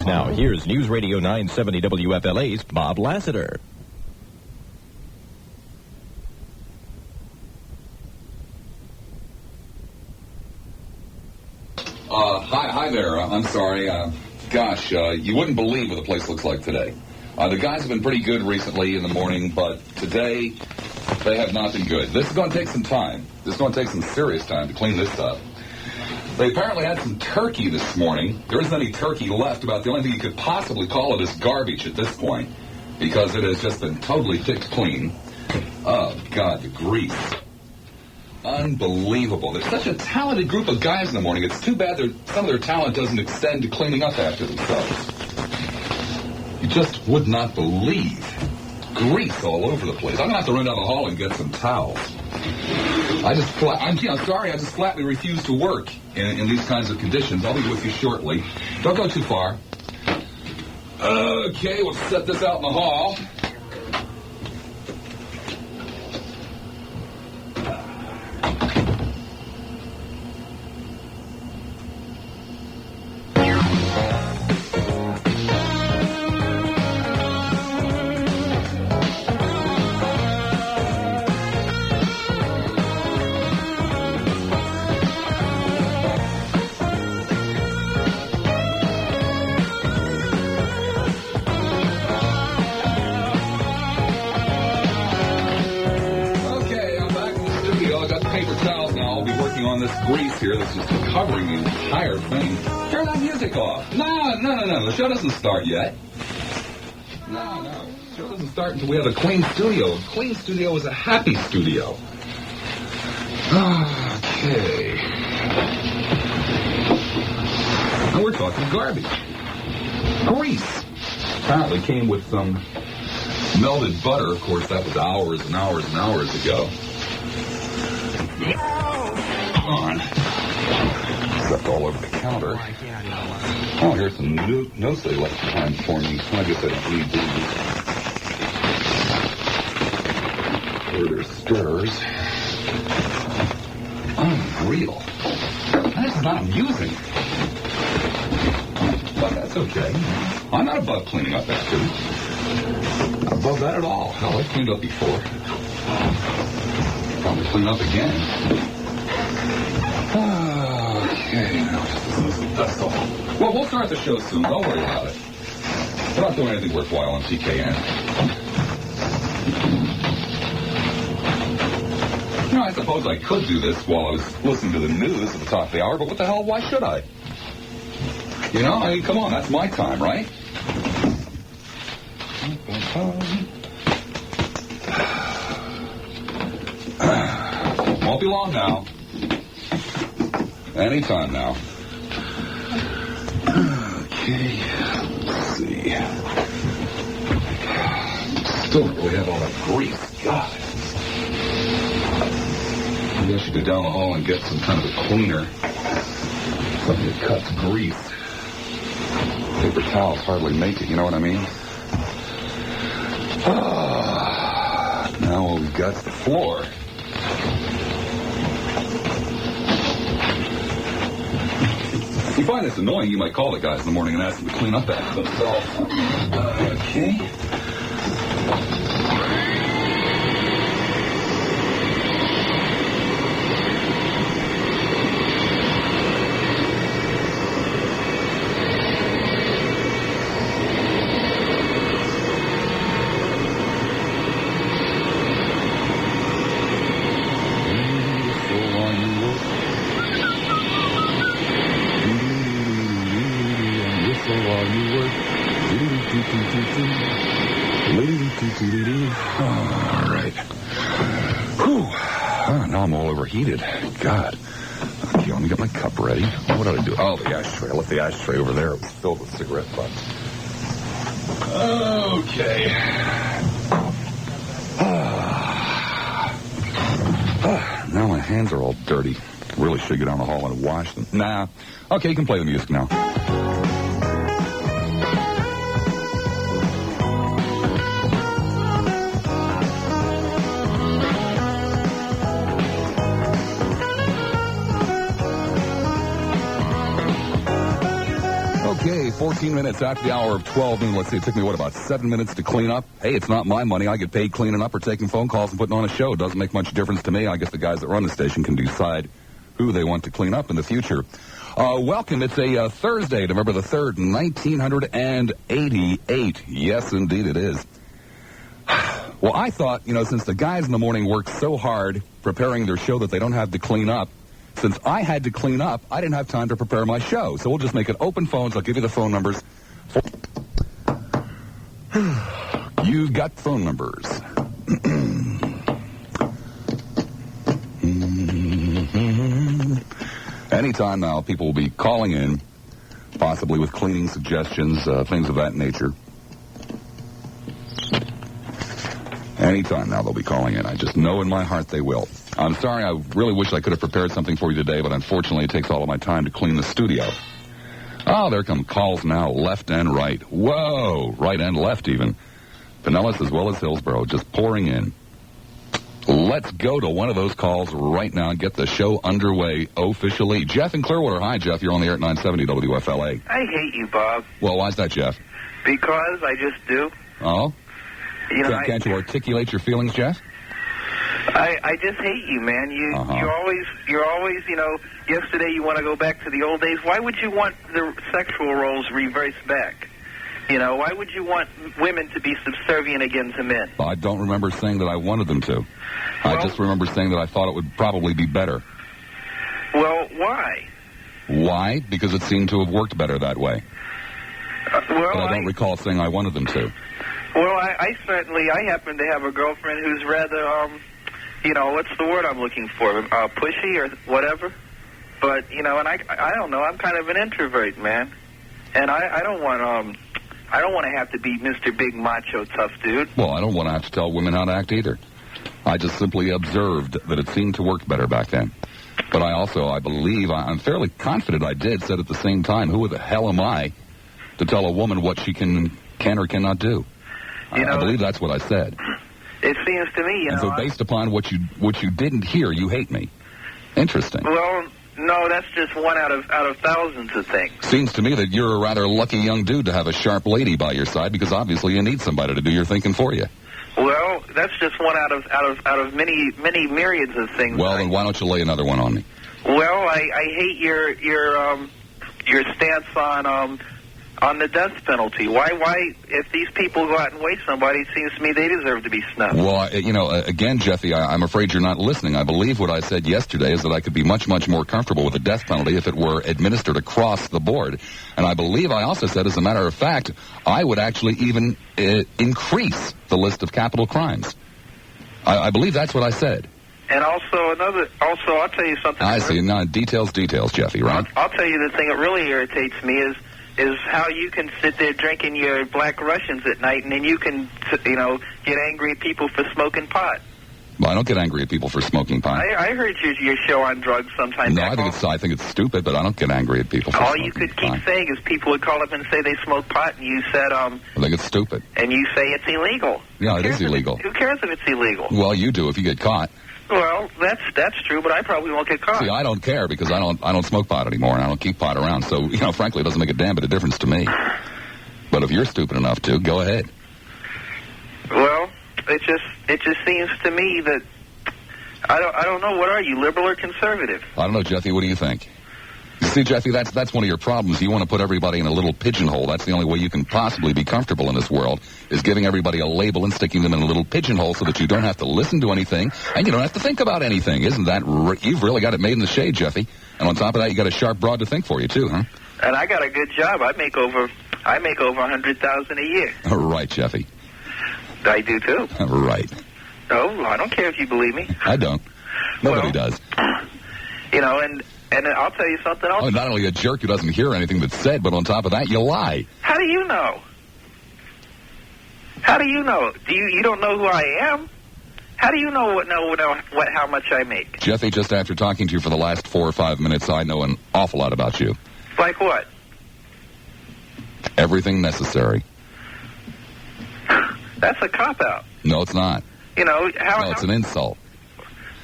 Now, here's News Radio 970 WFLA's Bob Lassiter. Hi there. I'm sorry. You wouldn't believe what the place looks like today. The guys have been pretty good recently in the morning, but today they have not been good. This is going to take some time. This is going to take some serious time to clean this up. They apparently had some turkey this morning. There isn't any turkey left. About the only thing you could possibly call it is garbage at this point, because it has just been totally picked clean. Oh, God, the grease. Unbelievable. There's such a talented group of guys in the morning. It's too bad some of their talent doesn't extend to cleaning up after themselves. You just would not believe. Grease all over the place. I'm going to have to run down the hall and get some towels. I just flatly refuse to work in these kinds of conditions. I'll be with you shortly. Don't go too far. Okay, we'll set this out in the hall. On this grease here that's just covering the entire thing. Turn that music off. No. The show doesn't start yet. No. The show doesn't start until we have a clean studio. A clean studio is a happy studio. Okay. Now we're talking garbage. Grease. Apparently came with some melted butter. Of course, that was hours and hours and hours ago. On. Except all over the counter. Oh, here's some notes they left behind for me. I guess I don't need these. Further stirs. Unreal. That is not amusing. But that's okay. I'm not above cleaning up after. Not above that at all. Hell, I've cleaned up before. Probably clean up again. Okay, now that's all. Well, we'll start the show soon. Don't worry about it. We're not doing anything worthwhile on TKN. I suppose I could do this while I was listening to the news at the top of the hour, but what the hell, why should I? Come on, that's my time, right? Won't be long now. Anytime now. Okay, let's see. Still don't really have all that grease. God. Maybe I should go down the hall and get some kind of a cleaner. Something that cuts grease. Paper towels hardly make it, you know what I mean? Now all we've got is the floor. If you find this annoying, you might call the guys in the morning and ask them to clean up after themselves. Okay. All right. Whew. Now I'm all overheated. God. Okay, let me get my cup ready. What did I do? Oh, the ashtray. I left the ashtray over there. It was filled with cigarette butts. Okay. Now my hands are all dirty. Really should get down the hall and wash them. Nah. Okay, you can play the music now. Okay, 4 16 minutes after the hour of 12 noon. Let's see, it took me, about 7 minutes to clean up? Hey, it's not my money. I get paid cleaning up or taking phone calls and putting on a show. It doesn't make much difference to me. I guess the guys that run the station can decide who they want to clean up in the future. Welcome. It's a Thursday, November the 3rd, 1988. Yes, indeed it is. Well, I thought, since the guys in the morning work so hard preparing their show that they don't have to clean up, since I had to clean up, I didn't have time to prepare my show. So we'll just make it open phones. I'll give you the phone numbers. You've got phone numbers. Anytime now, people will be calling in, possibly with cleaning suggestions, things of that nature. Anytime now they'll be calling in. I just know in my heart they will. I'm sorry, I really wish I could have prepared something for you today, but unfortunately it takes all of my time to clean the studio. Oh, there come calls now, left and right. Whoa, right and left even. Pinellas as well as Hillsborough, just pouring in. Let's go to one of those calls right now and get the show underway officially. Jeff in Clearwater. Hi, Jeff. You're on the air at 970 WFLA. I hate you, Bob. Well, why's that, Jeff? Because I just do. Oh? Can't you articulate your feelings, Jeff? I just hate you, man. You're always, yesterday you want to go back to the old days. Why would you want the sexual roles reversed back? Why would you want women to be subservient again to men? I don't remember saying that I wanted them to. I just remember saying that I thought it would probably be better. Well, why? Why? Because it seemed to have worked better that way. But I don't recall saying I wanted them to. Well, I happen to have a girlfriend who's rather, what's the word I'm looking for? Pushy or whatever. But, and I don't know. I'm kind of an introvert, man. And I don't want to have to be Mr. Big Macho Tough Dude. Well, I don't want to have to tell women how to act either. I just simply observed that it seemed to work better back then. But I believe, I'm fairly confident I said at the same time, who the hell am I to tell a woman what she can or cannot do? I believe that's what I said. It seems to me, And so based upon what you didn't hear, you hate me. Interesting. Well, no, that's just one out of thousands of things. Seems to me that you're a rather lucky young dude to have a sharp lady by your side, because obviously you need somebody to do your thinking for you. Well, that's just one out of many myriads of things. Well, then why don't you lay another one on me? Well, I hate your stance on the death penalty. Why, if these people go out and waste somebody, it seems to me they deserve to be snuffed. Well, again, Jeffy, I'm afraid you're not listening. I believe what I said yesterday is that I could be much, much more comfortable with the death penalty if it were administered across the board. And I believe I also said, as a matter of fact, I would actually even increase the list of capital crimes. I believe that's what I said. And also, I'll tell you something. I see. Now, details, Jeffy, right? I'll tell you the thing that really irritates me is how you can sit there drinking your Black Russians at night, and then you can, get angry at people for smoking pot. Well, I don't get angry at people for smoking pot. I heard your show on drugs sometime. No, I think it's stupid, but I don't get angry at people for all smoking you could pot. keep saying is people would call up and say they smoke pot, and you said, I think it's stupid. And you say it's illegal. Yeah, it is illegal. Who cares if it's illegal? Well, you do if you get caught. Well, that's true, but I probably won't get caught. See, I don't care because I don't smoke pot anymore, and I don't keep pot around. So, frankly, it doesn't make a damn bit of difference to me. But if you're stupid enough to, go ahead. Well, it just seems to me that I don't know. What are you, liberal or conservative? I don't know, Jeffy. What do you think? You see, Jeffy, that's one of your problems. You want to put everybody in a little pigeonhole. That's the only way you can possibly be comfortable in this world, is giving everybody a label and sticking them in a little pigeonhole so that you don't have to listen to anything and you don't have to think about anything. Isn't that you've really got it made in the shade, Jeffy? And on top of that, you got a sharp broad to think for you too, huh? And I got a good job. I make over $100,000 a year. Right, Jeffy. I do too. Right. Oh, I don't care if you believe me. I don't. Nobody does. And I'll tell you something else. Oh, not only a jerk who doesn't hear anything that's said, but on top of that, you lie. How do you know? How do you know? You don't know who I am? How do you know how much I make? Jeffy, just after talking to you for the last 4 or 5 minutes, I know an awful lot about you. Like what? Everything necessary. That's a cop-out. No, it's not. No, it's an insult.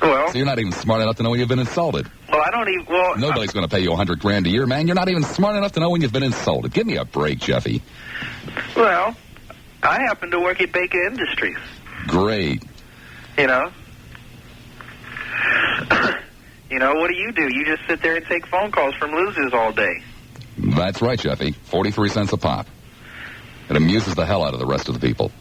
Well, So you're not even smart enough to know when you've been insulted. well, I don't even. Well, Nobody's going to pay you $100,000 a year, man. You're not even smart enough to know when you've been insulted. Give me a break, Jeffy. well, I happen to work at Baker Industries. Great. You know. You know, what do? You just sit there and take phone calls from losers all day. That's right, Jeffy. 43 cents a pop. It amuses the hell out of the rest of the people.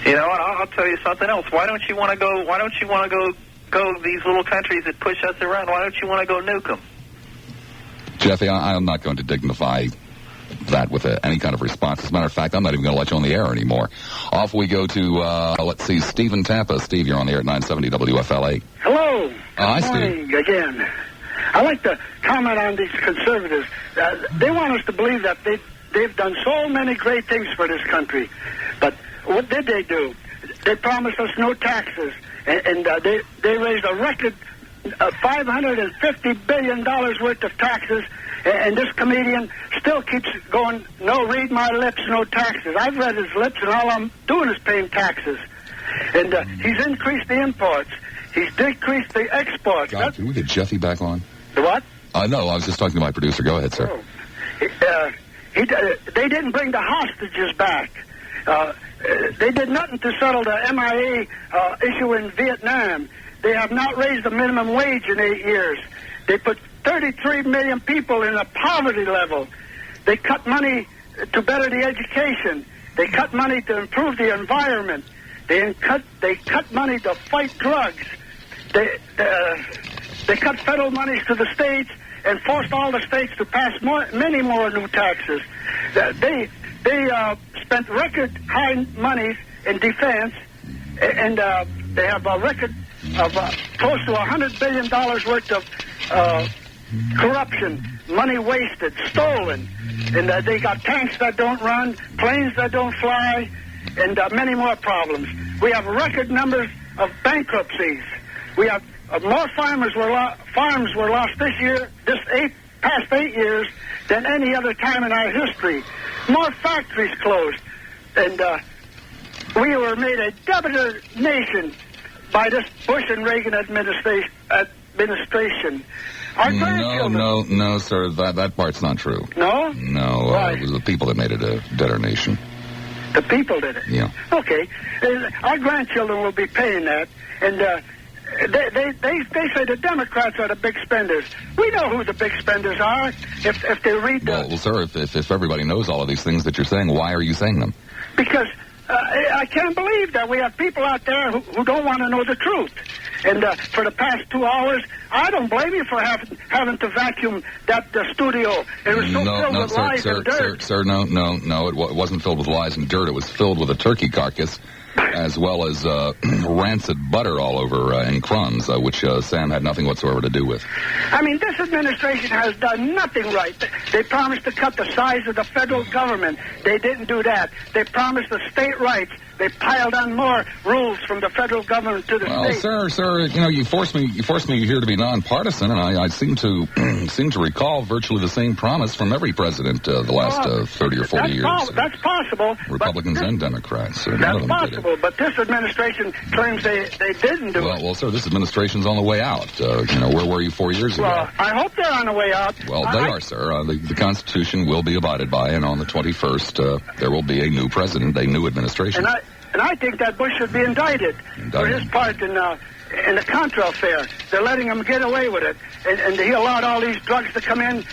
You know, and I'll tell you something else. Why don't you want to go? Why don't you want to go these little countries that push us around? Why don't you want to go nuke them? Jeffy, I'm not going to dignify that with any kind of response. As a matter of fact, I'm not even going to let you on the air anymore. Off we go to, let's see, Steve in Tampa. Steve, you're on the air at 970 WFLA. Hello. Hi, Good morning again. I'd like to comment on these conservatives. They want us to believe that they've done so many great things for this country. But what did they do? They promised us no taxes. And they raised a record $550 billion worth of taxes. And this comedian still keeps going, no, read my lips, no taxes. I've read his lips, and all I'm doing is paying taxes. And he's increased the imports. He's decreased the exports. God, can we get Jeffy back on? The what? No, I was just talking to my producer. Go ahead, sir. Oh. They didn't bring the hostages back. They did nothing to settle the MIA issue in Vietnam. They have not raised the minimum wage in 8 years. They put 33 million people in a poverty level. They cut money to better the education. They cut money to improve the environment. They cut money to fight drugs. They cut federal monies to the states and forced all the states to pass many more new taxes. They spent record high monies in defense, and they have a record of close to $100 billion worth of corruption, money wasted, stolen. And they got tanks that don't run, planes that don't fly, and many more problems. We have record numbers of bankruptcies. We have more farms were lost this year, past 8 years, than any other time in our history. More factories closed. And we were made a debtor nation by this Bush and Reagan administration. Our grandchildren. No, sir. That part's not true. No? No, it was the people that made it a debtor nation. The people did it? Yeah. Okay. Our grandchildren will be paying that. And they say the Democrats are the big spenders. We know who the big spenders are if they read the... Well, sir, if everybody knows all of these things that you're saying, why are you saying them? Because I can't believe that we have people out there who don't want to know the truth. And for the past 2 hours, I don't blame you for having to vacuum that studio. It was so filled with lies and dirt. Sir, no. It wasn't filled with lies and dirt. It was filled with a turkey carcass, as well as rancid butter all over and crumbs, which Sam had nothing whatsoever to do with. I mean, this administration has done nothing right. They promised to cut the size of the federal government. They didn't do that. They promised the state rights. They piled on more rules from the federal government to the state. Well, sir, you forced me here to be nonpartisan, and I seem to recall virtually the same promise from every president the last 30 or 40 years. That's possible. Republicans and Democrats. That's possible, but this administration claims they didn't do it. Well, sir, this administration's on the way out. Where were you 4 years ago? Well, I hope they're on the way out. Well, they are, sir. The Constitution will be abided by, and on the 21st, there will be a new president, a new administration. And I think that Bush should be indicted for his part in the Contra affair. They're letting him get away with it. And he allowed all these drugs to come in,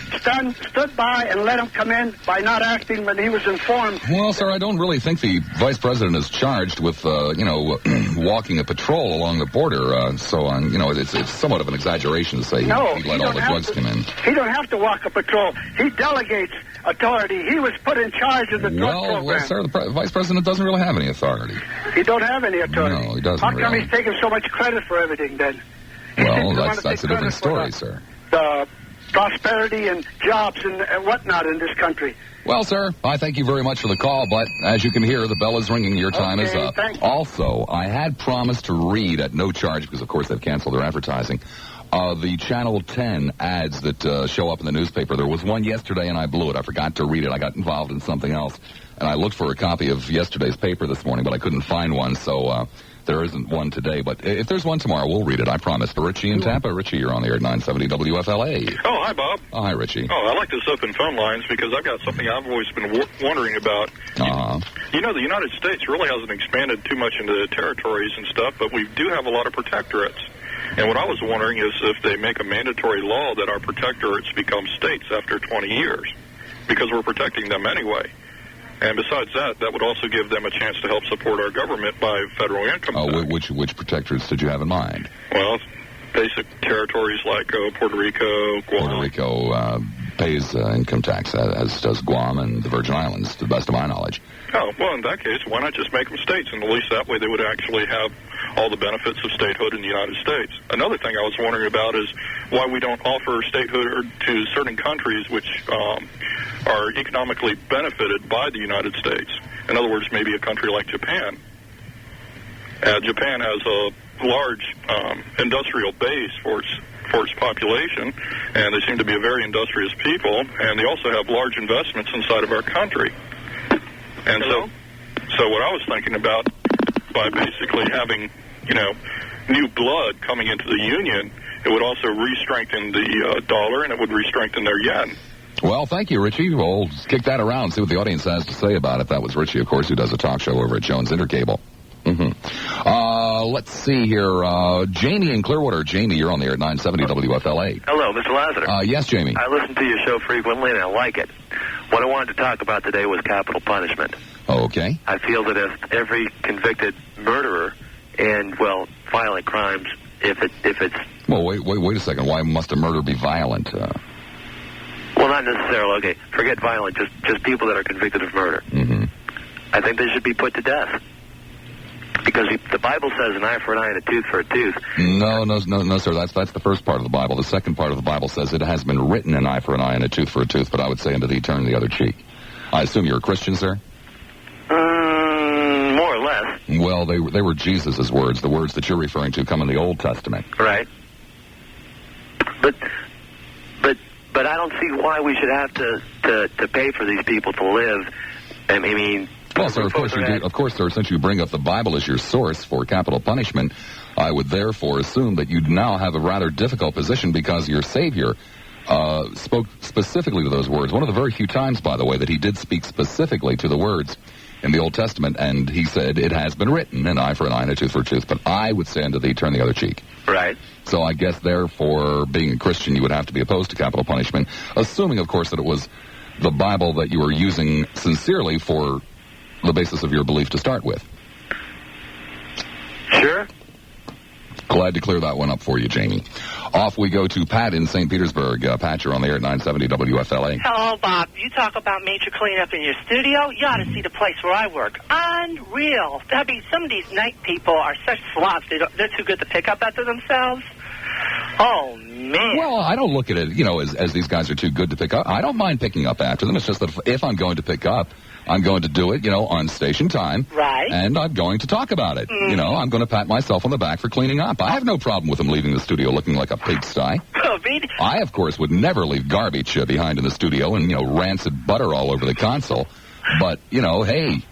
stood by and let them come in by not acting when he was informed. Well, sir, I don't really think the vice president is charged with, walking a patrol along the border. So on, it's somewhat of an exaggeration to say he let all the drugs come in. He don't have to walk a patrol. He delegates authority. He was put in charge of the drug program. Well, sir, the vice president doesn't really have any authority. He don't have any authority. No, he doesn't. How come he's taking so much credit for everything then? Well, that's a different story, sir. The prosperity and jobs and whatnot in this country. Well, sir, I thank you very much for the call, but as you can hear, the bell is ringing. Your time is up. Thank you. Also, I had promised to read at no charge, because, of course, they've canceled their advertising, The Channel 10 ads that show up in the newspaper. There was one yesterday, and I blew it. I forgot to read it. I got involved in something else. And I looked for a copy of yesterday's paper this morning, but I couldn't find one, so there isn't one today. But if there's one tomorrow, we'll read it, I promise. Richie in Tampa. Richie, you're on the air at 970 WFLA. Oh, hi, Bob. Oh, hi, Richie. Oh, I like this open phone lines because I've got something I've always been wondering about. You know, the United States really hasn't expanded too much into the territories and stuff, but we do have a lot of protectorates. And what I was wondering is if they make a mandatory law that our protectorates become states after 20 years, because we're protecting them anyway. And besides that, that would also give them a chance to help support our government by federal income tax. Oh, which protectorates did you have in mind? Well, basic territories like Puerto Rico, Guam. Puerto Rico pays income tax, as does Guam and the Virgin Islands, to the best of my knowledge. Oh, well, in that case, why not just make them states? And at least that way they would actually have all the benefits of statehood in the United States. Another thing I was wondering about is why we don't offer statehood to certain countries which are economically benefited by the United States. In other words, maybe a country like Japan. Japan has a large industrial base for its population, and they seem to be a very industrious people, and they also have large investments inside of our country. And so what I was thinking about, by basically having, new blood coming into the Union, it would also re-strengthen the dollar, and it would re-strengthen their yen. Well, thank you, Richie. We'll kick that around, see what the audience has to say about it. That was Richie, of course, who does a talk show over at Jones Intercable. Let's see here. Jamie in Clearwater. Jamie, you're on the air at 970 WFLA. Hello, Mr. Lassiter. Yes, Jamie. I listen to your show frequently, and I like it. What I wanted to talk about today was capital punishment. Okay. I feel that if every convicted murderer and, violent crimes, if it's... Well, wait a second. Why must a murder be violent? Well, not necessarily. Okay, forget violent. Just people that are convicted of murder. Mm-hmm. I think they should be put to death. Because the Bible says an eye for an eye and a tooth for a tooth. No, sir. That's the first part of the Bible. The second part of the Bible says it has been written an eye for an eye and a tooth for a tooth, but I would say unto thee turn the other cheek. I assume you're a Christian, sir? More or less. Well, they were Jesus' words. The words that you're referring to come in the Old Testament. Right. But I don't see why we should have to pay for these people to live. I mean... Well, sir, of course, sir, since you bring up the Bible as your source for capital punishment, I would therefore assume that you now have a rather difficult position because your Savior spoke specifically to those words. One of the very few times, by the way, that he did speak specifically to the words in the Old Testament, and he said, it has been written, an eye for an eye and a tooth for a tooth, but I would say unto thee, turn the other cheek. Right. So I guess, therefore, being a Christian, you would have to be opposed to capital punishment, assuming, of course, that it was the Bible that you were using sincerely for the basis of your belief to start with. Sure. Glad to clear that one up for you, Jamie. Off we go to Pat in St. Petersburg. Pat, you're on the air at 970 WFLA. Hello, Bob. You talk about major cleanup in your studio. You ought to see the place where I work. Unreal. I mean, some of these night people are such slobs. They're too good to pick up after themselves. Oh, man. Well, I don't look at it, as these guys are too good to pick up. I don't mind picking up after them. It's just that if I'm going to pick up, I'm going to do it, on station time. Right. And I'm going to talk about it. Mm-hmm. I'm going to pat myself on the back for cleaning up. I have no problem with them leaving the studio looking like a pigsty. I, of course, would never leave garbage behind in the studio and, rancid butter all over the console. But, hey,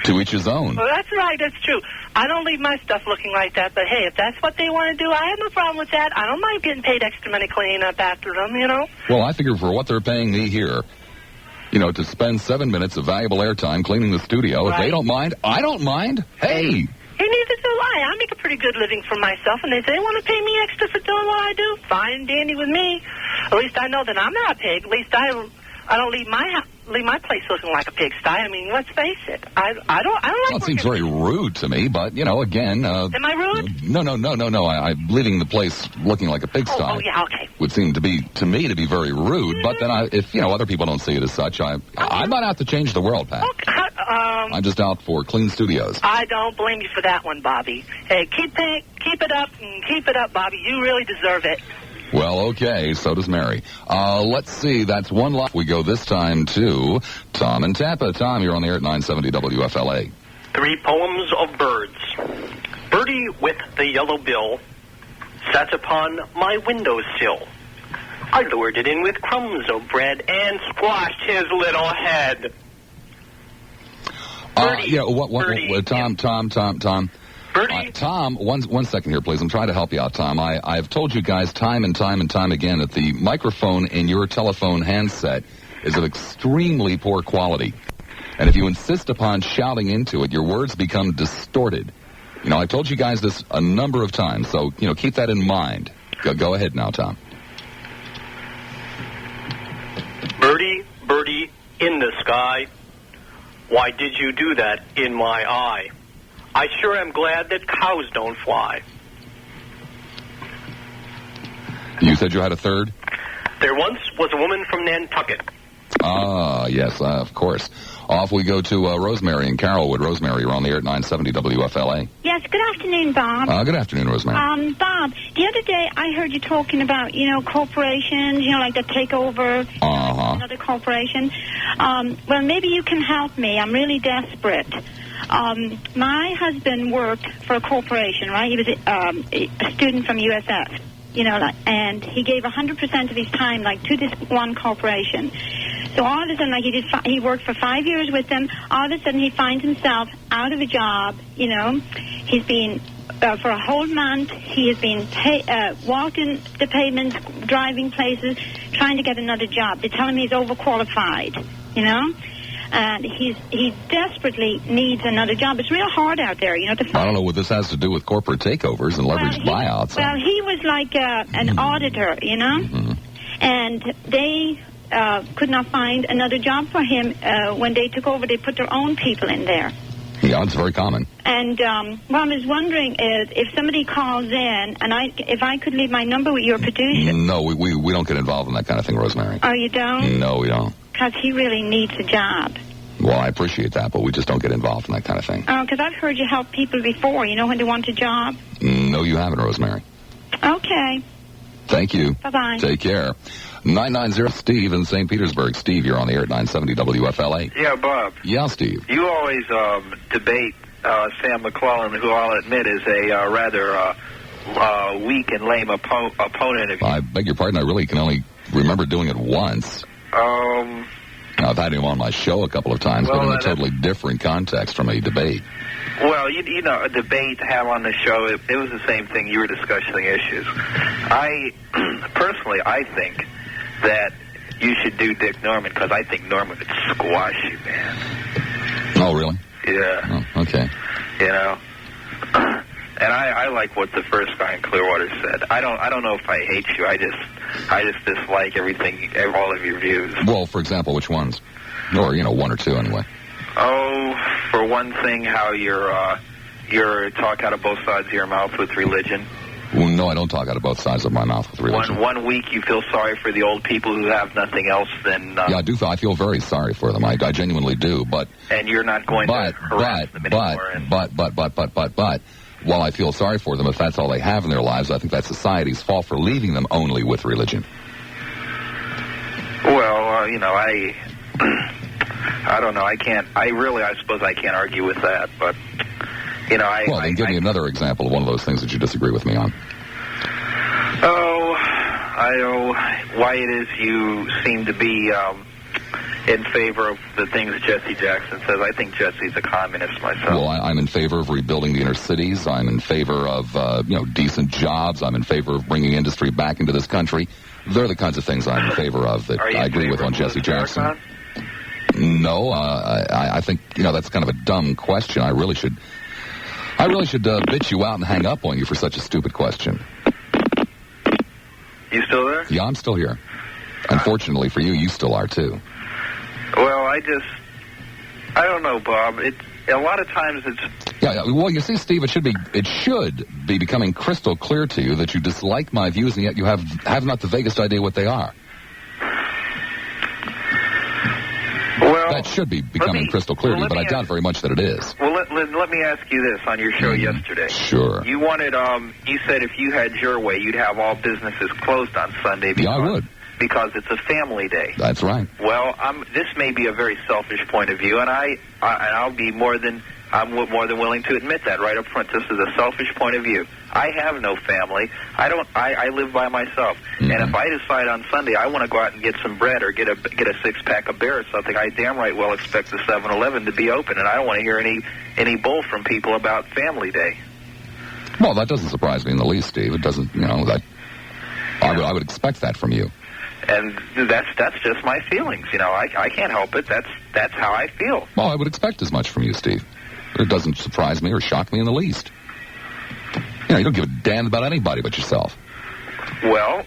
to each his own. Well, that's right. That's true. I don't leave my stuff looking like that. But, hey, if that's what they want to do, I have no problem with that. I don't mind getting paid extra money cleaning up after them, Well, I figure for what they're paying me here, to spend 7 minutes of valuable airtime cleaning the studio. Right. If they don't mind, I don't mind. Hey, neither do I. I make a pretty good living for myself, and if they want to pay me extra for doing what I do, fine and dandy with me. At least I know that I'm not a pig. At least I don't leave my place looking like a pigsty. I mean, let's face it. I don't like. Well, it seems very rude to me, but again. Am I rude? No. I'm leaving the place looking like a pigsty. Oh, yeah, okay. Would seem to be very rude. But then, if other people don't see it as such, I'm not out to change the world, Pat. Okay. I'm just out for clean studios. I don't blame you for that one, Bobby. Hey, keep it up, Bobby. You really deserve it. Well, okay, so does Mary. Let's see, that's one lot. We go this time to Tom in Tampa. Tom, you're on the air at 970 WFLA. 3 poems of birds. Birdie with the yellow bill sat upon my windowsill. I lured it in with crumbs of bread and squashed his little head. Birdie, Tom. Birdie? Tom, one second here, please. I'm trying to help you out, Tom. I've told you guys time and time again that the microphone in your telephone handset is of extremely poor quality. And if you insist upon shouting into it, your words become distorted. I've told you guys this a number of times, so, keep that in mind. Go ahead now, Tom. Birdie, birdie, in the sky, why did you do that in my eye? I sure am glad that cows don't fly. You said you had a third? There once was a woman from Nantucket. Ah, yes, of course. Off we go to Rosemary in Carrollwood. Rosemary, you're on the air at 970 WFLA. Yes, good afternoon, Bob. Good afternoon, Rosemary. Bob, the other day I heard you talking about, corporations, like that take over another corporation. Well, maybe you can help me. I'm really desperate. My husband worked for a corporation, right? He was a student from USF, and he gave 100% of his time, to this one corporation. So all of a sudden, he worked for 5 years with them. All of a sudden, he finds himself out of a job. He's been for a whole month. He has been walking the pavements, driving places, trying to get another job. They tell him he's overqualified. And he desperately needs another job. It's real hard out there, to find. I don't know what this has to do with corporate takeovers and leveraged buyouts. Well, he was like an auditor, Mm-hmm. And they could not find another job for him. When they took over, they put their own people in there. Yeah, it's very common. And what I was wondering is if somebody calls in, and if I could leave my number with your producer. No, we don't get involved in that kind of thing, Rosemary. Oh, you don't? No, we don't. Because he really needs a job. Well, I appreciate that, but we just don't get involved in that kind of thing. Oh, because I've heard you help people before, when they want a job. No, you haven't, Rosemary. Okay. Thank you. Bye-bye. Take care. 990 Steve in St. Petersburg. Steve, you're on the air at 970 WFLA. Yeah, Bob. Yeah, Steve. You always debate Sam McClellan, who I'll admit is a rather weak and lame opponent of you. I beg your pardon. I really can only remember doing it once. I've had him on my show a couple of times, but in a totally different context from a debate. Well, a debate to have on the show, it was the same thing. You were discussing issues. Personally, I think that you should do Dick Norman, because I think Norman would squash you, man. Oh, really? Yeah. Oh, okay. And I like what the first guy in Clearwater said. I don't know if I hate you. I just dislike everything, all of your views. Well, for example, which ones? Or one or two anyway. Oh, for one thing, how you're talk out of both sides of your mouth with religion. Well, no, I don't talk out of both sides of my mouth with religion. One week you feel sorry for the old people who have nothing else than... yeah, I do. I feel very sorry for them. I genuinely do, but... And you're not going to harass them anymore. But, while I feel sorry for them, if that's all they have in their lives, I think that's society's fault for leaving them only with religion. Well, I don't know. I suppose I can't argue with that, but... Well, then give me another example of one of those things that you disagree with me on. Oh, I know why it is you seem to be in favor of the things Jesse Jackson says. I think Jesse's a communist myself. Well, I'm in favor of rebuilding the inner cities. I'm in favor of, decent jobs. I'm in favor of bringing industry back into this country. They're the kinds of things I'm in favor of that I agree with on Jesse Jackson. No, I think, that's kind of a dumb question. I really should bitch you out and hang up on you for such a stupid question. You still there? Yeah, I'm still here. Unfortunately for you, you still are, too. Well, I don't know, Bob. A lot of times it's... Yeah, well, you see, Steve, it should be becoming crystal clear to you that you dislike my views, and yet you have not the vaguest idea what they are. Well, that should be becoming crystal clear to you, but I doubt very much that it is. Well, let me ask you this on your show yesterday. Sure. You wanted, you said if you had your way, you'd have all businesses closed on Sunday. Yeah, I would. Because it's a family day. That's right. Well, this may be a very selfish point of view, and I'll be more than I'm more than willing to admit that right up front. This is a selfish point of view. I have no family. I live by myself. Mm-hmm. And if I decide on Sunday I want to go out and get some bread or get a 6-pack of beer or something, I damn right well expect the 7-Eleven to be open, and I don't want to hear any bull from people about Family Day. Well, that doesn't surprise me in the least, Steve. It doesn't, that I would expect that from you. And that's just my feelings. I can't help it. That's how I feel. Well, I would expect as much from you, Steve. It doesn't surprise me or shock me in the least. You don't give a damn about anybody but yourself. Well,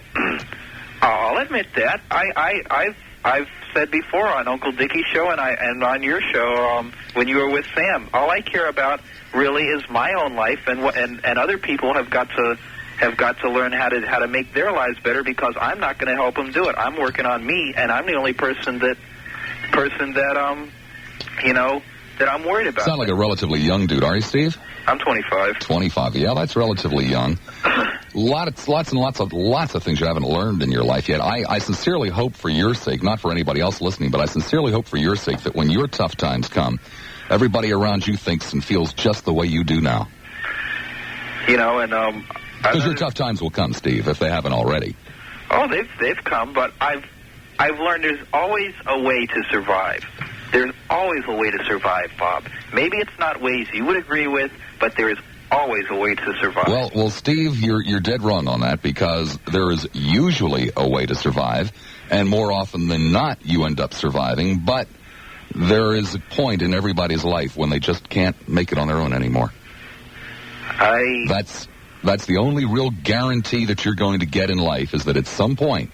I'll admit that. I've said before on Uncle Dickie's show and on your show when you were with Sam, all I care about really is my own life, and other people have got to learn how to make their lives better, because I'm not going to help them do it. I'm working on me, and I'm the only person that that I'm worried about. Sound like a relatively young dude, are you, Steve? I'm 25. 25, yeah, that's relatively young. Lots of things you haven't learned in your life yet. I sincerely hope for your sake, not for anybody else listening, but I sincerely hope for your sake that when your tough times come, everybody around you thinks and feels just the way you do now. Because your tough times will come, Steve, if they haven't already. Oh, they've come, but I've learned there's always a way to survive. There's always a way to survive, Bob. Maybe it's not ways you would agree with, but there is always a way to survive. Well, Steve, you're dead wrong on that, because there is usually a way to survive, and more often than not, you end up surviving. But there is a point in everybody's life when they just can't make it on their own anymore. That's the only real guarantee that you're going to get in life, is that at some point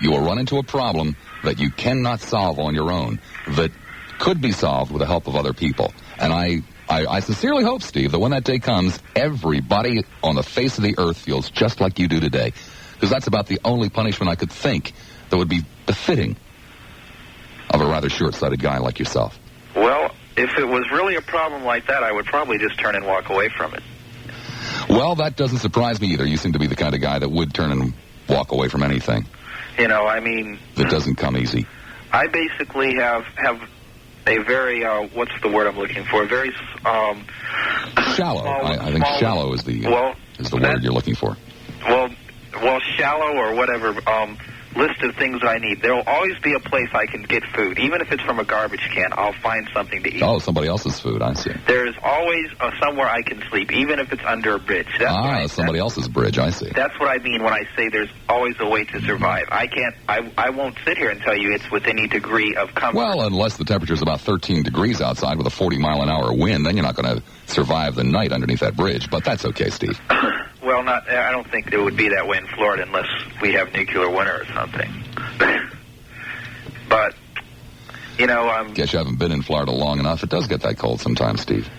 you will run into a problem that you cannot solve on your own, that could be solved with the help of other people. And I sincerely hope, Steve, that when that day comes, everybody on the face of the earth feels just like you do today. Because that's about the only punishment I could think that would be befitting of a rather short-sighted guy like yourself. Well, if it was really a problem like that, I would probably just turn and walk away from it. Well, that doesn't surprise me either. You seem to be the kind of guy that would turn and walk away from anything. It doesn't come easy. I basically have a very, what's the word I'm looking for? Very, shallow. I think shallow is the word you're looking for. Well, shallow or whatever, list of things I need. There will always be a place I can get food. Even if it's from a garbage can, I'll find something to eat. Oh, somebody else's food, I see. There's always somewhere I can sleep, even if it's under a bridge. Somebody else's bridge, I see. That's what I mean when I say there's always a way to survive. I won't sit here and tell you it's with any degree of comfort. Well, unless the temperature's about 13 degrees outside with a 40-mile-an-hour wind, then you're not going to survive the night underneath that bridge. But that's okay, Steve. Well, I don't think it would be that way in Florida unless we have nuclear winter or something. But, guess you haven't been in Florida long enough. It does get that cold sometimes, Steve.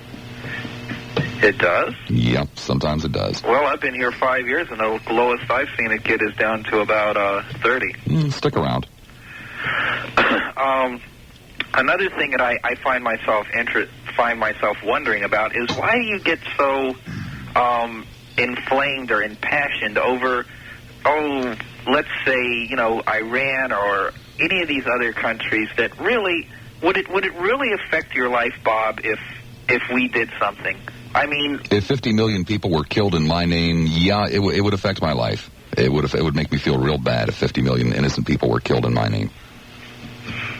It does? Yep, sometimes it does. Well, I've been here 5 years, and the lowest I've seen it get is down to about 30. Stick around. Another thing that I find myself wondering about is why do you get so inflamed or impassioned over, let's say, Iran or any of these other countries that really, would it really affect your life, Bob, if we did something? I mean, if 50 million people were killed in my name, yeah, it would affect my life. It would make me feel real bad if 50 million innocent people were killed in my name.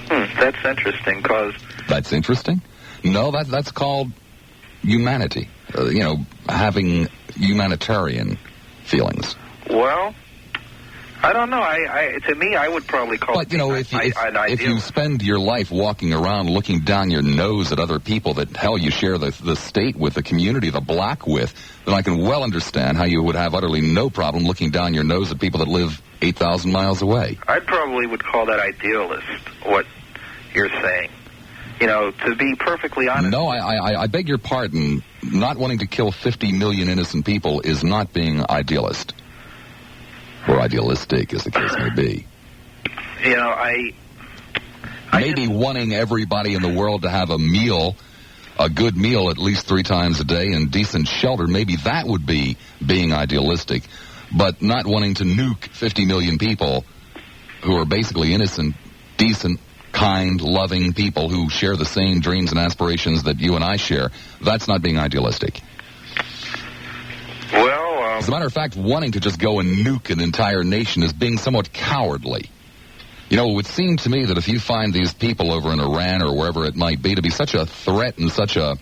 That's interesting, because... That's interesting? No, that's called humanity. Having humanitarian feelings. Well, I don't know. To me, I would probably call it if you spend your life walking around looking down your nose at other people that, hell, you share the state with, the community, the block with, then I can well understand how you would have utterly no problem looking down your nose at people that live 8,000 miles away. I probably would call that idealist, what you're saying. To be perfectly honest... No, I beg your pardon. Not wanting to kill 50 million innocent people is not being idealist. Or idealistic, as the case may be. Maybe wanting everybody in the world to have a good meal at least 3 times a day and decent shelter, maybe that would be being idealistic. But not wanting to nuke 50 million people who are basically innocent, decent, kind, loving people who share the same dreams and aspirations that you and I share. That's not being idealistic. Well, as a matter of fact, wanting to just go and nuke an entire nation is being somewhat cowardly. You know, it would seem to me that if you find these people over in Iran or wherever it might be to be such a threat and such a,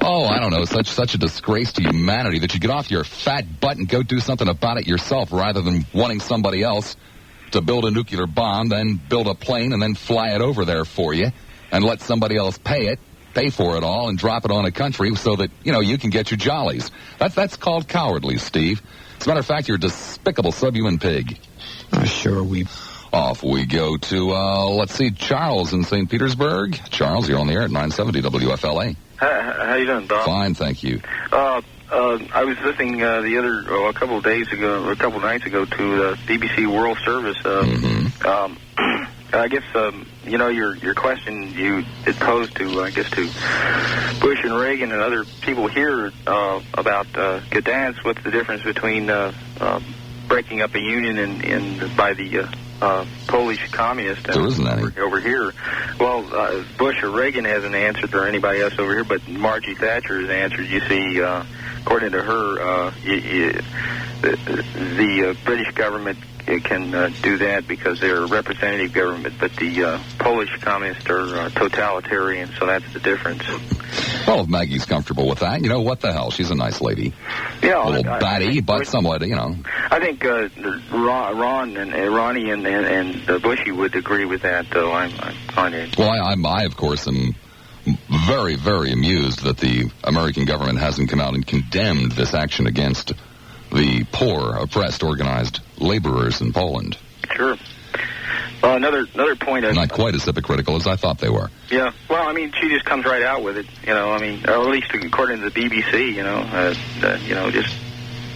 such a disgrace to humanity that you get off your fat butt and go do something about it yourself rather than wanting somebody else to build a nuclear bomb, then build a plane and then fly it over there for you and let somebody else pay for it all and drop it on a country so that, you can get your jollies. That's called cowardly, Steve. As a matter of fact, you're a despicable subhuman pig. Off we go to, let's see, Charles in St. Petersburg. Charles, you're on the air at 970 WFLA. How you doing, Bob? Fine, thank you. I was listening a couple of nights ago to the BBC World Service. I guess your question you had posed to to Bush and Reagan and other people here about Gdansk. What's the difference between breaking up a union by the Polish communists there isn't any over here? Well, Bush or Reagan hasn't answered, or anybody else over here, but Margie Thatcher has answered. You see, according to her, the British government can do that because they're a representative government, but the Polish communists are totalitarian, so that's the difference. Well, if Maggie's comfortable with that, what the hell? She's a nice lady. Yeah, a little batty, but somewhat, I think Ron and Ronnie and Bushy would agree with that, though. I'm finding. Well, I of course am very, very amused that the American government hasn't come out and condemned this action against the poor, oppressed, organized laborers in Poland. Sure. Another point. Not quite as hypocritical as I thought they were. Yeah. Well, she just comes right out with it. Or at least according to the BBC. Just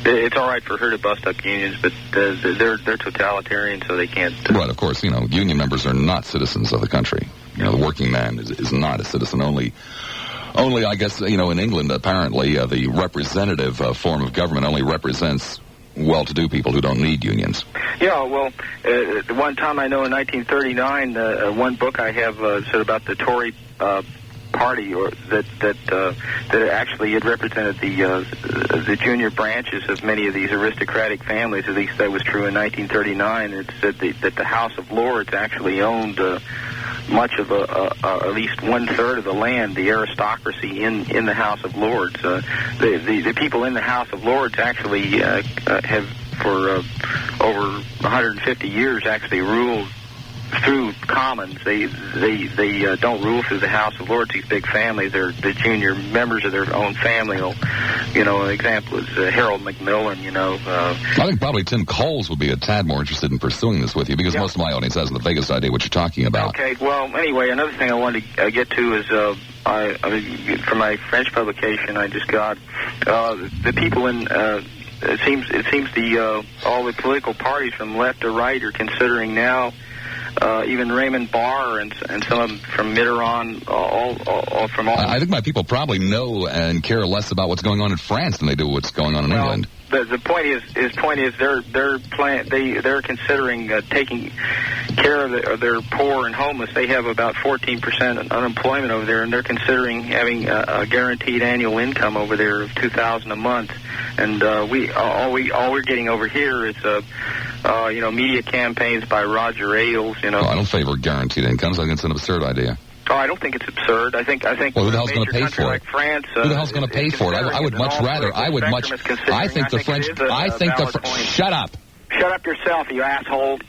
it's all right for her to bust up unions, but they're totalitarian, so they can't. Right. Of course, union members are not citizens of the country. The working man is not a citizen. Only, I guess, in England, apparently, the representative form of government only represents well-to-do people who don't need unions. Yeah, well, one time I know in 1939, one book I have said about the Tory party, or that actually had represented the junior branches of many of these aristocratic families. At least that was true in 1939. It said that the House of Lords actually owned much of at least 1/3 of the land, the aristocracy in the House of Lords. The people in the House of Lords actually have, for over 150 years, actually ruled through commons. They don't rule through the House of Lords. These big families, they're the junior members of their own family. An example is Harold Macmillan. I think probably Tim Coles would be a tad more interested in pursuing this with you because most of my audience hasn't the vaguest idea what you're talking about. Okay. Well, anyway, another thing I wanted to get to is for my French publication, I just got the people in. It seems all the political parties from left to right are considering now. Even Raymond Barr and some of them from Mitterrand, all from all. I think my people probably know and care less about what's going on in France than they do what's going on in England. The point is they're considering taking care of their poor and homeless. They have about 14% unemployment over there, and they're considering having a guaranteed annual income over there of $2,000 a month. And all we're getting over here is media campaigns by Roger Ailes. I don't favor guaranteed incomes. I think it's an absurd idea. Oh, I don't think it's absurd. I think. Well, who the hell's going to pay for it? Like France, who the hell's going to pay for it? I would much rather. I think the French. Shut up. Shut up yourself, you asshole.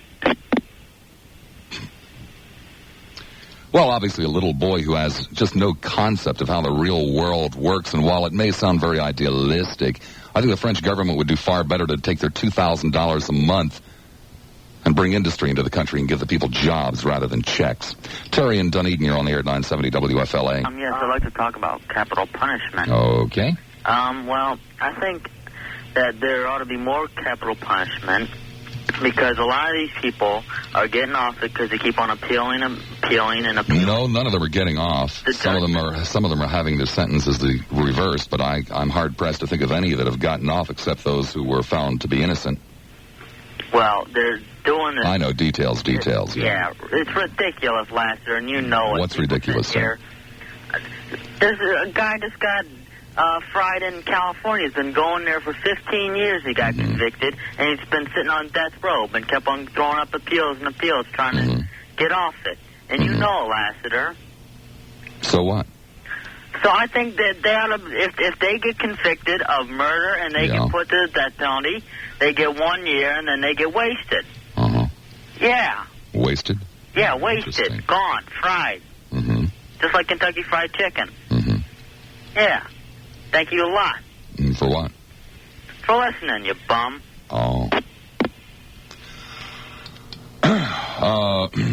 Well, obviously, a little boy who has just no concept of how the real world works, and while it may sound very idealistic, I think the French government would do far better to take their $2,000 a month and bring industry into the country and give the people jobs rather than checks. Terry in Dunedin, you're on the air at 970 WFLA. Yes, I'd like to talk about capital punishment. Okay. Well, I think that there ought to be more capital punishment because a lot of these people are getting off it because they keep on appealing. No, none of them are getting off. Some of them are having their sentences reversed, but I'm hard pressed to think of any that have gotten off except those who were found to be innocent. Well, they're doing this. I know, details. Yeah, it's ridiculous, Lassiter, and you know it. What's ridiculous, sir? There's a guy just got fried in California. He's been going there for 15 years. He got convicted, and he's been sitting on death row and kept on throwing up appeals trying to get off it. And you know, Lassiter. So what? So I think that they ought to, if they get convicted of murder and they get put to the death penalty, they get 1 year and then they get wasted. Yeah. Wasted? Yeah, wasted. Gone. Fried. Just like Kentucky Fried Chicken. Yeah. Thank you a lot. For what? For listening, you bum. Oh.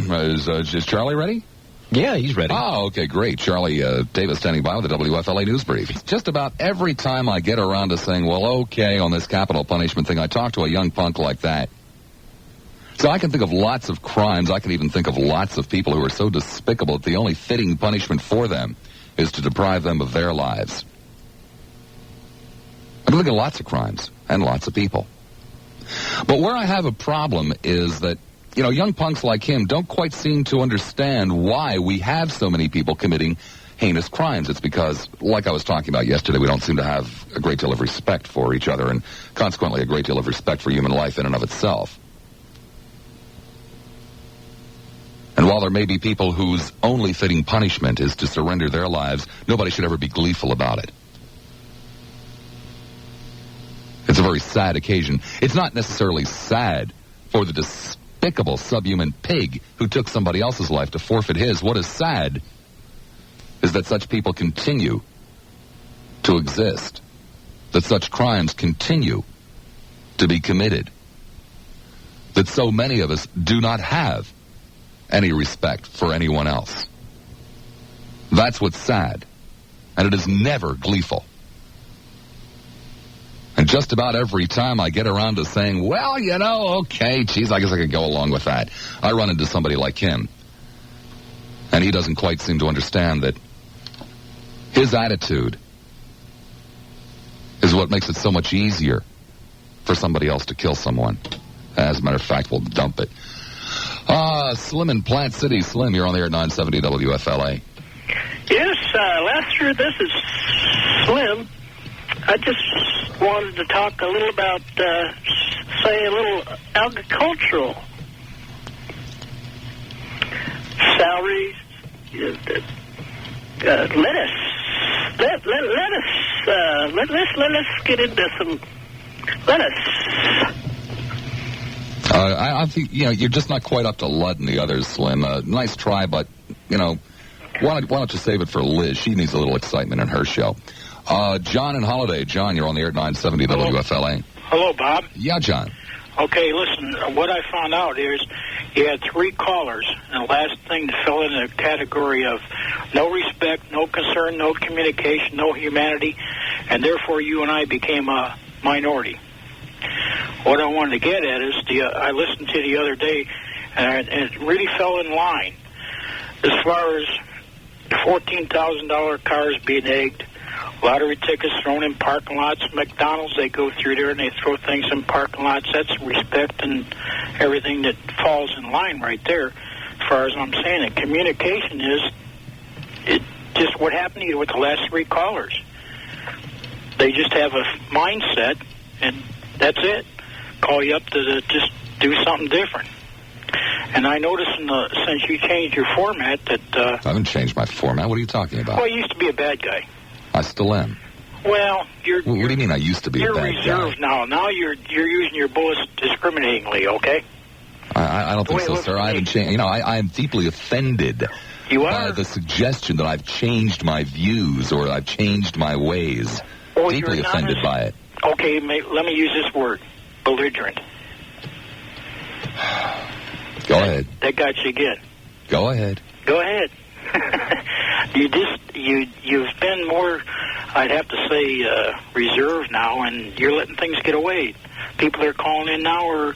Is Charlie ready? Yeah, he's ready. Oh, okay, great. Charlie Davis standing by with the WFLA News Brief. Just about every time I get around to saying, well, okay, on this capital punishment thing, I talk to a young punk like that. So I can think of lots of crimes. I can even think of lots of people who are so despicable that the only fitting punishment for them is to deprive them of their lives. I can think of lots of crimes and lots of people. But where I have a problem is that, you know, young punks like him don't quite seem to understand why we have so many people committing heinous crimes. It's because, like I was talking about yesterday, we don't seem to have a great deal of respect for each other and consequently a great deal of respect for human life in and of itself. And while there may be people whose only fitting punishment is to surrender their lives, nobody should ever be gleeful about it. It's a very sad occasion. It's not necessarily sad for the despicable subhuman pig who took somebody else's life to forfeit his. What is sad is that such people continue to exist, that such crimes continue to be committed, that so many of us do not have any respect for anyone else. That's what's sad, and it is never gleeful. And just about every time I get around to saying, well, you know, okay, geez, I guess I could go along with that, I run into somebody like him. And he doesn't quite seem to understand that his attitude is what makes it so much easier for somebody else to kill someone. As a matter of fact, we'll dump it. Slim in Plant City. Slim, you're on the air at 970 WFLA. Yes, Lassiter, this is Slim. I just wanted to talk a little about, say, a little agricultural. Salaries, lettuce. Let's get into some lettuce. I think, you know, you're just not quite up to Lud and the others, Slim. Nice try, but, you know, why don't you save it for Liz? She needs a little excitement in her show. John and Holiday. John, you're on the air at 970 WFLA. Hello, Bob. Yeah, John. Okay, listen, what I found out is you had 3 callers, and the last thing fell in the category of no respect, no concern, no communication, no humanity, and therefore you and I became a minority. What I wanted to get at is, I listened to the other day, and it really fell in line. As far as $14,000 cars being egged, lottery tickets thrown in parking lots, McDonald's, they go through there and they throw things in parking lots. That's respect and everything that falls in line right there. As far as I'm saying, and communication is just what happened to you with the last 3 callers. They just have a mindset, and that's it. Call you up to just do something different. And I noticed since you changed your format that... I haven't changed my format. What are you talking about? Well, you used to be a bad guy. I still am. Well, what do you mean I used to be a bad guy? You're reserved now. Now you're using your bullets discriminatingly, okay? I don't think so, sir. I haven't changed. You know, I am deeply offended by the suggestion that I've changed my views or I've changed my ways. Oh, deeply offended by it. Okay, let me use this word. Belligerent. Go ahead. That got you again. Go ahead. Go ahead. You've been more, I'd have to say, reserved now, and you're letting things get away. People that are calling in now are,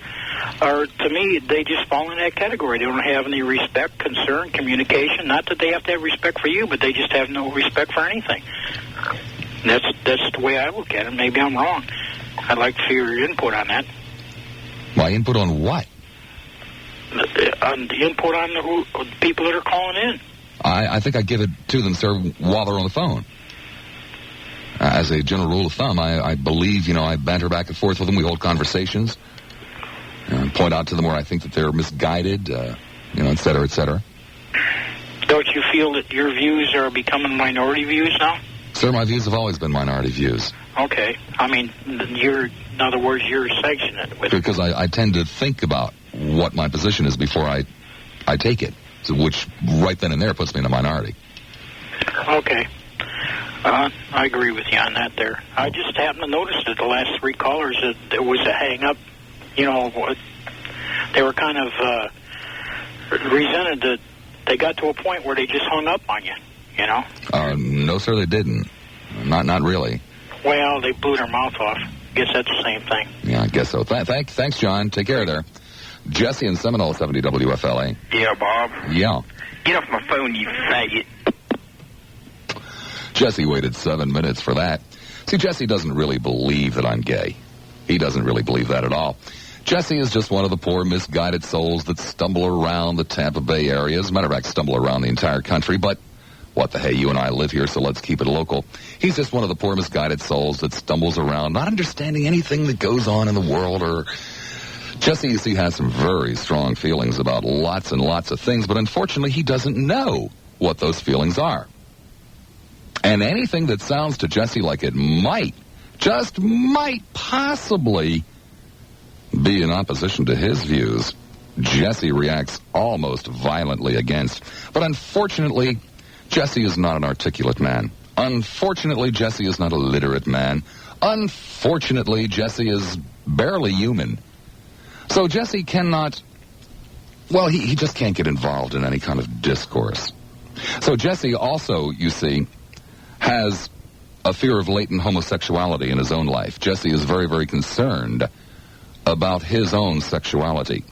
to me, they just fall in that category. They don't have any respect, concern, communication. Not that they have to have respect for you, but they just have no respect for anything. That's the way I look at it. Maybe I'm wrong. I'd like to hear your input on that. My input on what? the input on the people that are calling in. I think I give it to them, sir, while they're on the phone. As a general rule of thumb, I believe, I banter back and forth with them. We hold conversations. Point out to them where I think that they're misguided, et cetera, et cetera. Don't you feel that your views are becoming minority views now? Sir, my views have always been minority views. Okay. I mean, in other words, you're sanctioning it. Because I tend to think about what my position is before I take it, which right then and there puts me in a minority. Okay. I agree with you on that there. I just happened to notice that the last three callers, that there was a hang-up. They were kind of resented that they got to a point where they just hung up on you, No, sir, they didn't. Not really. Well, they blew their mouth off. Guess that's the same thing. Yeah, I guess so. Thanks, John. Take care there. Jesse in Seminole, 70 WFLA. Yeah, Bob. Yeah. Get off my phone, you faggot. Jesse waited 7 minutes for that. See, Jesse doesn't really believe that I'm gay. He doesn't really believe that at all. Jesse is just one of the poor, misguided souls that stumble around the Tampa Bay area. As a matter of fact, stumble around the entire country. But what the hey, you and I live here, so let's keep it local. He's just one of the poor, misguided souls that stumbles around, not understanding anything that goes on in the world. Or Jesse, you see, has some very strong feelings about lots and lots of things, but unfortunately, he doesn't know what those feelings are. And anything that sounds to Jesse like it might, just might possibly be in opposition to his views, Jesse reacts almost violently against. But unfortunately, Jesse is not an articulate man. Unfortunately, Jesse is not a literate man. Unfortunately, Jesse is barely human. So Jesse cannot, he just can't get involved in any kind of discourse. So Jesse also, you see, has a fear of latent homosexuality in his own life. Jesse is very, very concerned about his own sexuality.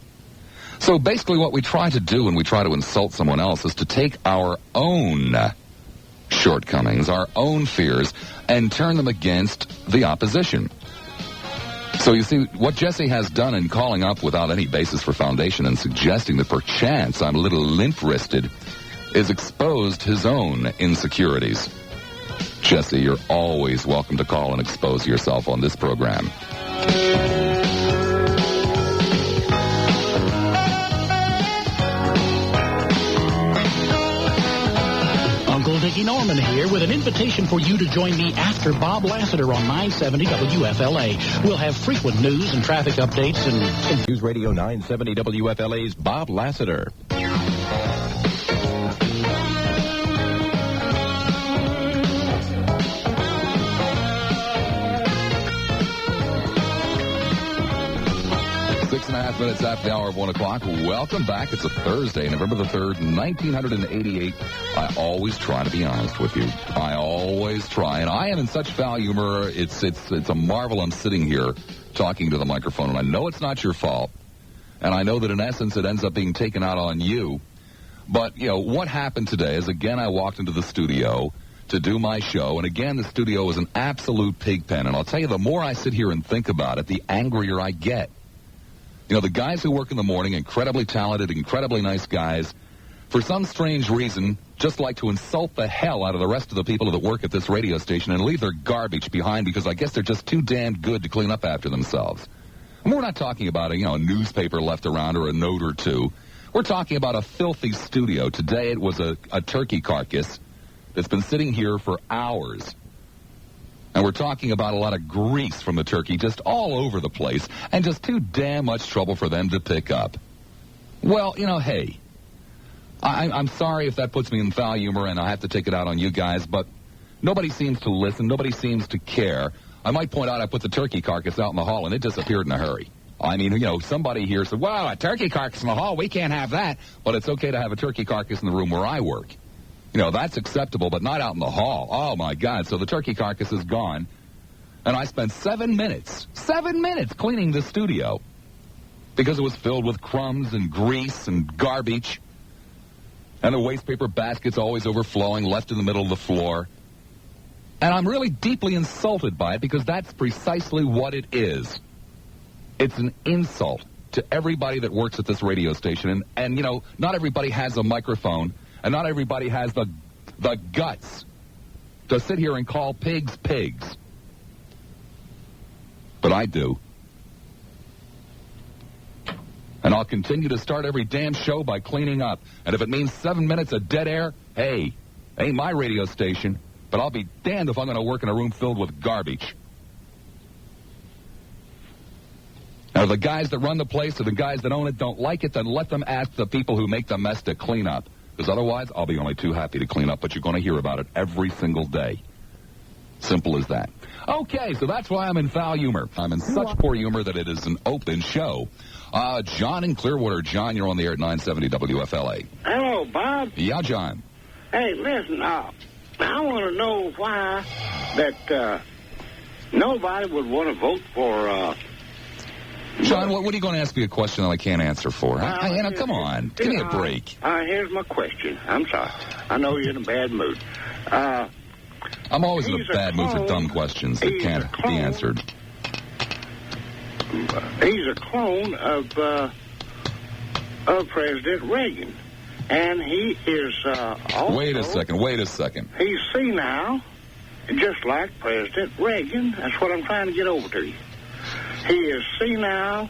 So basically what we try to do when we try to insult someone else is to take our own shortcomings, our own fears, and turn them against the opposition. So you see, what Jesse has done in calling up without any basis for foundation and suggesting that perchance I'm a little limp-wristed is exposed his own insecurities. Jesse, you're always welcome to call and expose yourself on this program. Uncle Dickie Norman here with an invitation for you to join me after Bob Lassiter on 970 WFLA. We'll have frequent news and traffic updates and News Radio 970 WFLA's Bob Lassiter. Six and a half minutes after the hour of 1 o'clock. Welcome back. It's a Thursday, November the 3rd, 1988. I always try to be honest with you. I always try. And I am in such foul humor. It's a marvel I'm sitting here talking to the microphone. And I know it's not your fault. And I know that in essence it ends up being taken out on you. But, what happened today is, again, I walked into the studio to do my show. And again, the studio was an absolute pig pen. And I'll tell you, the more I sit here and think about it, the angrier I get. The guys who work in the morning, incredibly talented, incredibly nice guys, for some strange reason, just like to insult the hell out of the rest of the people that work at this radio station and leave their garbage behind because I guess they're just too damn good to clean up after themselves. And we're not talking about a newspaper left around or a note or two. We're talking about a filthy studio. Today it was a turkey carcass that's been sitting here for hours. And we're talking about a lot of grease from the turkey just all over the place and just too damn much trouble for them to pick up. Well, hey, I'm sorry if that puts me in foul humor and I have to take it out on you guys, but nobody seems to listen. Nobody seems to care. I might point out I put the turkey carcass out in the hall and it disappeared in a hurry. I mean, somebody here said, wow, a turkey carcass in the hall, we can't have that. But it's okay to have a turkey carcass in the room where I work. That's acceptable, but not out in the hall. Oh, my God. So the turkey carcass is gone. And I spent 7 minutes cleaning the studio because it was filled with crumbs and grease and garbage. And the waste paper baskets always overflowing, left in the middle of the floor. And I'm really deeply insulted by it because that's precisely what it is. It's an insult to everybody that works at this radio station. And you know, not everybody has a microphone, and not everybody has the guts to sit here and call pigs pigs. But I do. And I'll continue to start every damn show by cleaning up. And if it means 7 minutes of dead air, hey, ain't my radio station. But I'll be damned if I'm going to work in a room filled with garbage. Now, the guys that run the place or the guys that own it don't like it, then let them ask the people who make the mess to clean up. Because otherwise, I'll be only too happy to clean up, but you're going to hear about it every single day. Simple as that. Okay, so that's why I'm in foul humor. I'm in such poor humor that it is an open show. John in Clearwater. John, you're on the air at 970 WFLA. Hello, Bob. Yeah, John. Hey, listen, I want to know why that nobody would want to vote for... John, what are you going to ask me a question that I can't answer for? Anna, come on. Give me a break. Here's my question. I'm sorry. I know you're in a bad mood. I'm always in a bad mood for dumb questions that can't be answered. He's a clone of President Reagan. And he is also... Wait a second. He's senile, just like President Reagan. That's what I'm trying to get over to you. He is senile,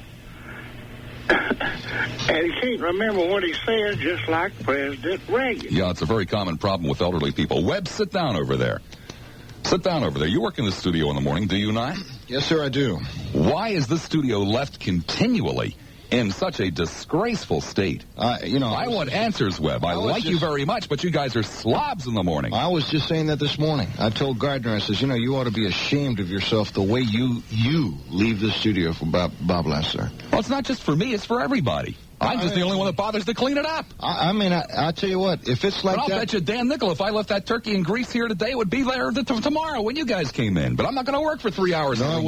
and he can't remember what he said, just like President Reagan. Yeah, it's a very common problem with elderly people. Webb, sit down over there. Sit down over there. You work in the studio in the morning, do you not? Yes, sir, I do. Why is this studio left continually in such a disgraceful state? I want answers, Webb. I like you very much, but you guys are slobs in the morning. I was just saying that this morning. I told Gardner, I says, you ought to be ashamed of yourself the way you leave the studio for Bob Lassiter. Well, it's not just for me, it's for everybody. I'm just the only one that bothers to clean it up. I'll tell you what, if it's like but I'll bet you Dan Nickel, if I left that turkey in grease here today, it would be there tomorrow when you guys came in. But I'm not going to work for 3 hours. No, it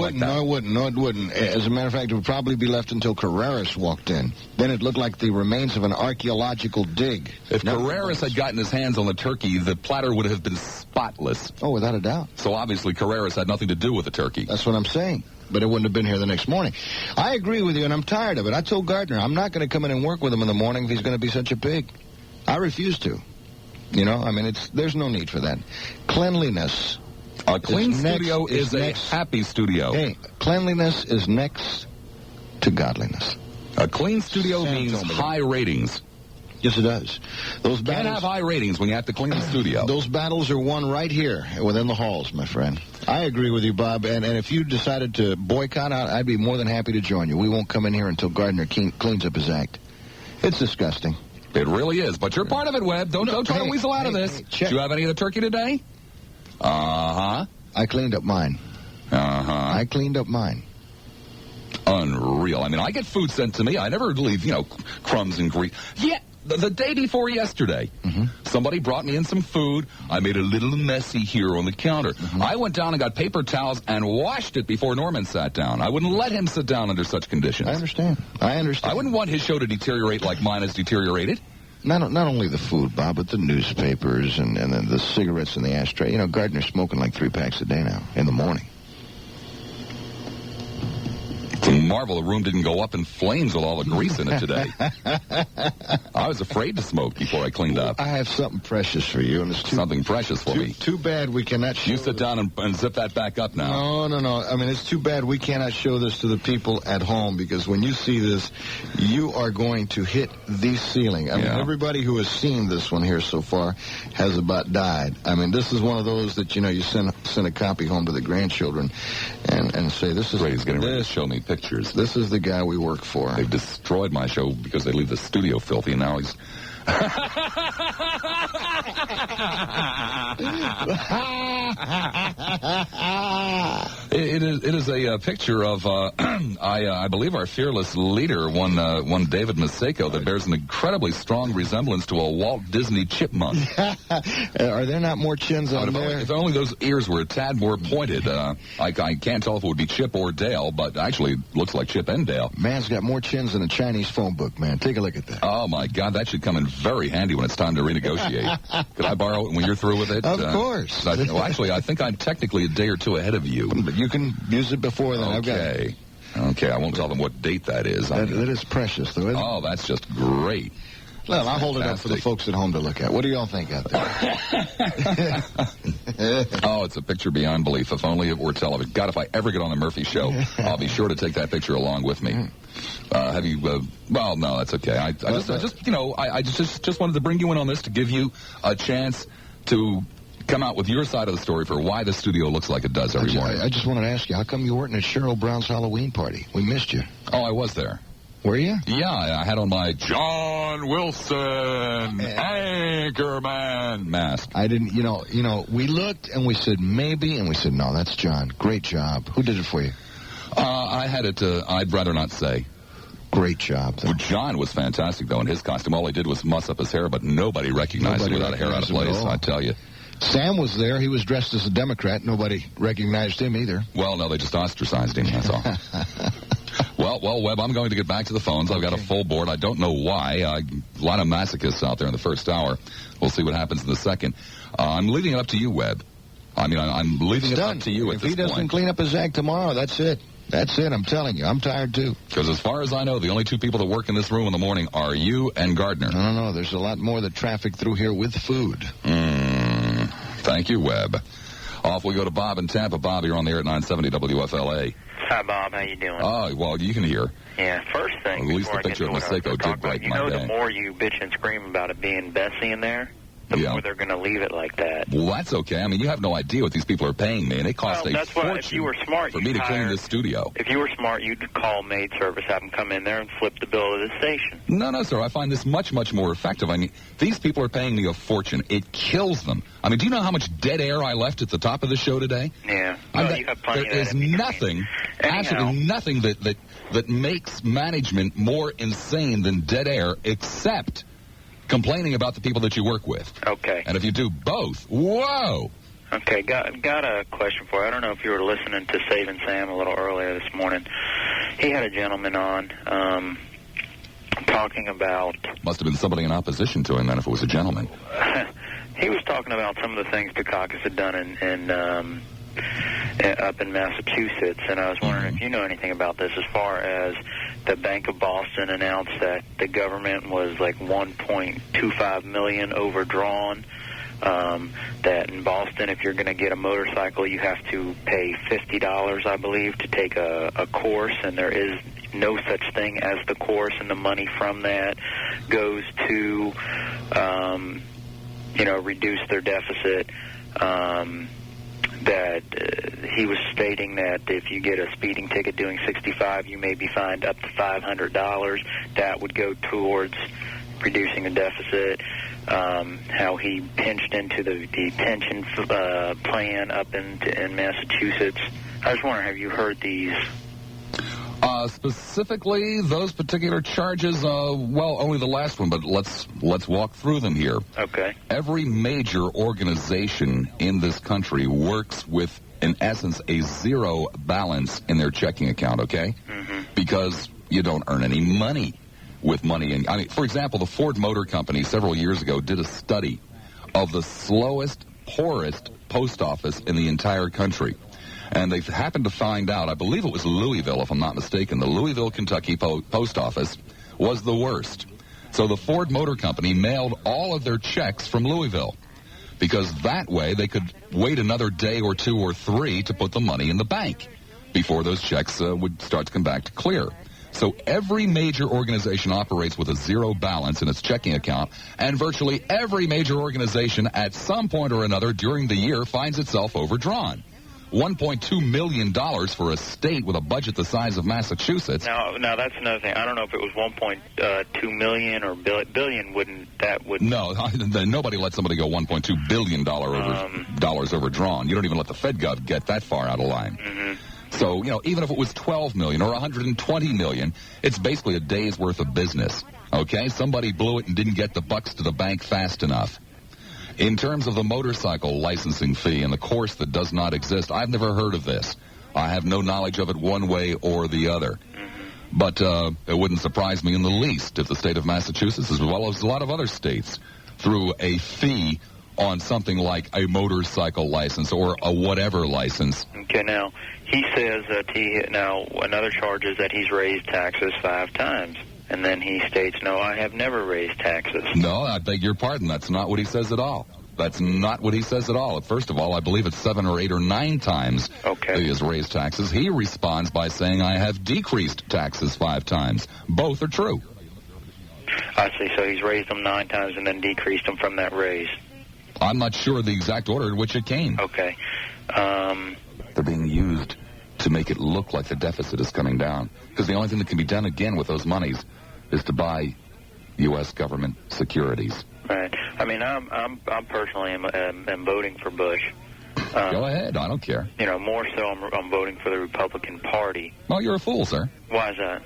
wouldn't. As a matter of fact, it would probably be left until Carreras walked in. Then it looked like the remains of an archaeological dig. If Carreras had gotten his hands on the turkey, the platter would have been spotless. Oh, without a doubt. So obviously Carreras had nothing to do with the turkey. That's what I'm saying. But it wouldn't have been here the next morning. I agree with you, and I'm tired of it. I told Gardner I'm not going to come in and work with him in the morning if he's going to be such a pig. I refuse to. There's no need for that. Cleanliness. A clean studio is a happy studio. Hey, cleanliness is next to godliness. A clean studio means high ratings. Yes, it does. Those can't have high ratings when you have to clean the studio. Those battles are won right here within the halls, my friend. I agree with you, Bob. And if you decided to boycott, I'd be more than happy to join you. We won't come in here until Gardner cleans up his act. It's disgusting. It really is. But you're part of it, Webb. Don't try to weasel out of this. Did you have any of the turkey today? Uh-huh. I cleaned up mine. Uh-huh. I cleaned up mine. Unreal. I get food sent to me. I never leave, crumbs and grease. Yeah. The day before yesterday, somebody brought me in some food. I made a little messy here on the counter. I went down and got paper towels and washed it before Norman sat down. I wouldn't let him sit down under such conditions. I understand. I wouldn't want his show to deteriorate like mine has deteriorated. Not only the food, Bob, but the newspapers and the cigarettes in the ashtray. Gardner's smoking like 3 packs a day now in the morning. It's a marvel the room didn't go up in flames with all the grease in it today. I was afraid to smoke before I cleaned up. I have something precious for you, and it's something precious for me. Too bad we cannot show. You sit down and zip that back up now. No. It's too bad we cannot show this to the people at home, because when you see this, you are going to hit the ceiling. Everybody who has seen this one here so far has about died. This is one of those that, you send a copy home to the grandchildren and say, this is... He's getting ready to show me pictures. This is the guy we work for. They've destroyed my show because they leave the studio filthy, and now he's... It is a picture of I believe our fearless leader, one David Maseko, that bears an incredibly strong resemblance to a Walt Disney chipmunk. Are there not more chins on there? If only those ears were a tad more pointed. I can't tell if it would be Chip or Dale, but actually it looks like Chip and Dale. Man's got more chins than a Chinese phone book, man. Take a look at that. Oh my God, that should come in very handy when it's time to renegotiate. Could I borrow it when you're through with it? Of course. Actually, I think I'm technically a day or two ahead of you. But you can use it before then. Okay. Okay, I won't tell them what date that is. That is precious, though, isn't it? Oh, that's just great. Well, I'll hold it up for the folks at home to look at. What do y'all think out there? Oh, it's a picture beyond belief. If only it were television. God, if I ever get on the Murphy Show, I'll be sure to take that picture along with me. Have you? Well, no, that's okay. I just wanted to bring you in on this to give you a chance to come out with your side of the story for why the studio looks like it does every morning. I just wanted to ask you, how come you weren't at Cheryl Brown's Halloween party? We missed you. Oh, I was there. Were you? Yeah, I had on my John Wilson Anchorman mask. I didn't, we looked and we said maybe, and we said, no, that's John. Great job. Who did it for you? I had it, I'd rather not say. Great job, though. Well, John was fantastic, though, in his costume. All he did was muss up his hair, but nobody recognized him without a hair out of place, I tell you. Sam was there. He was dressed as a Democrat. Nobody recognized him either. Well, no, they just ostracized him, that's all. Well, Webb, I'm going to get back to the phones. I've got a full board. I don't know why. A lot of masochists out there in the first hour. We'll see what happens in the second. I'm leaving it up to you, Webb. I'm leaving it up to you at this point. If he doesn't clean up his act tomorrow, that's it. That's it, I'm telling you. I'm tired, too. Because as far as I know, the only two people that work in this room in the morning are you and Gardner. No. There's a lot more that traffic through here with food. Thank you, Webb. Off we go to Bob in Tampa. Bob, you're on the air at 970 WFLA. Hi, Bob. How you doing? Oh, well, you can hear. Yeah, first thing. At least the picture of Maseko did break my day. The more you bitch and scream about it being Bessie in there, the more they're going to leave it like that. Well, that's okay. I mean, you have no idea what these people are paying me, and it costs a fortune if you were smart, for me to clean this studio. If you were smart, you'd call maid service, have them come in there and flip the bill to the station. No, sir. I find this much, much more effective. I mean, these people are paying me a fortune. It kills them. I mean, do you know how much dead air I left at the top of the show today? Yeah. Well, you have plenty there is nothing, absolutely nothing that makes management more insane than dead air, except complaining about the people that you work with. Okay. And if you do both, whoa! Okay, got a question for you. I don't know if you were listening to Saving Sam a little earlier this morning. He had a gentleman on talking about... Must have been somebody in opposition to him then if it was a gentleman. He was talking about some of the things Dukakis had done up in Massachusetts, and I was wondering if you know anything about this as far as the Bank of Boston announced that the government was like $1.25 million overdrawn. That in Boston, if you're going to get a motorcycle, you have to pay $50, I believe, to take a course, and there is no such thing as the course, and the money from that goes to, reduce their deficit. That he was stating that if you get a speeding ticket doing 65, you may be fined up to $500. That would go towards reducing the deficit. How he pinched into the pension plan up in Massachusetts. I was wondering, have you heard these? Specifically, those particular charges, only the last one, but let's walk through them here. Okay. Every major organization in this country works with, in essence, a zero balance in their checking account, okay? Mm-hmm. Because you don't earn any money with money. For example, the Ford Motor Company several years ago did a study of the slowest, poorest post office in the entire country. And they happened to find out, I believe it was Louisville, if I'm not mistaken, the Louisville, Kentucky post office was the worst. So the Ford Motor Company mailed all of their checks from Louisville because that way they could wait another day or two or three to put the money in the bank before those checks would start to come back to clear. So every major organization operates with a zero balance in its checking account, and virtually every major organization at some point or another during the year finds itself overdrawn. $1.2 million for a state with a budget the size of Massachusetts. Now that's another thing. I don't know if it was 1.2 million or billion. No, nobody let somebody go $1.2 billion dollars overdrawn. You don't even let the Fed Gov get that far out of line. Mm-hmm. So, even if it was 12 million or 120 million, it's basically a day's worth of business. Okay? Somebody blew it and didn't get the bucks to the bank fast enough. In terms of the motorcycle licensing fee and the course that does not exist, I've never heard of this. I have no knowledge of it one way or the other. Mm-hmm. But it wouldn't surprise me in the least if the state of Massachusetts, as well as a lot of other states, threw a fee on something like a motorcycle license or a whatever license. Okay, now, he says that another charge is that he's raised taxes 5 times. And then he states, no, I have never raised taxes. No, I beg your pardon. That's not what he says at all. That's not what he says at all. First of all, I believe it's 7 or 8 or 9 times that he has raised taxes. He responds by saying, I have decreased taxes 5 times. Both are true. I see. So he's raised them 9 times and then decreased them from that raise. I'm not sure of the exact order in which it came. Okay. They're being used to make it look like the deficit is coming down. Because the only thing that can be done again with those monies is to buy U.S. government securities. Right. I mean, I'm personally am voting for Bush. Go ahead. I don't care. You know, more so I'm voting for the Republican Party. Well, you're a fool, sir. Why is that?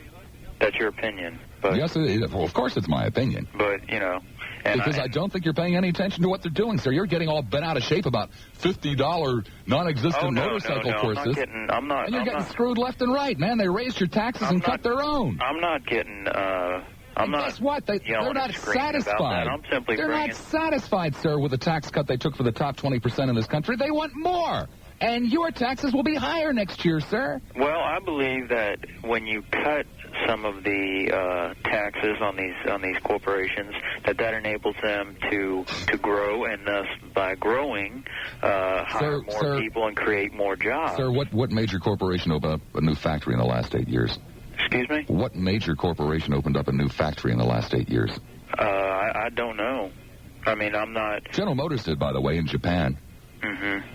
That's your opinion. But, yes, well, of course it's my opinion. But, you know... Because I don't think you're paying any attention to what they're doing, sir. You're getting all bent out of shape about $50 non-existent motorcycle courses. I'm not. And you're getting screwed left and right, man. They raised your taxes and cut their own. I'm not getting... Guess what? They're not satisfied. I'm simply they're not satisfied, sir, with the tax cut they took for the top 20% in this country. They want more. And your taxes will be higher next year, sir. Well, I believe that when you cut some of the taxes on these corporations, that enables them to grow, and thus by growing, hire more people and create more jobs. Sir, what major corporation opened up a new factory in the last 8 years? Excuse me? What major corporation opened up a new factory in the last 8 years? I don't know. I mean, I'm not... General Motors did, by the way, in Japan. Mm-hmm.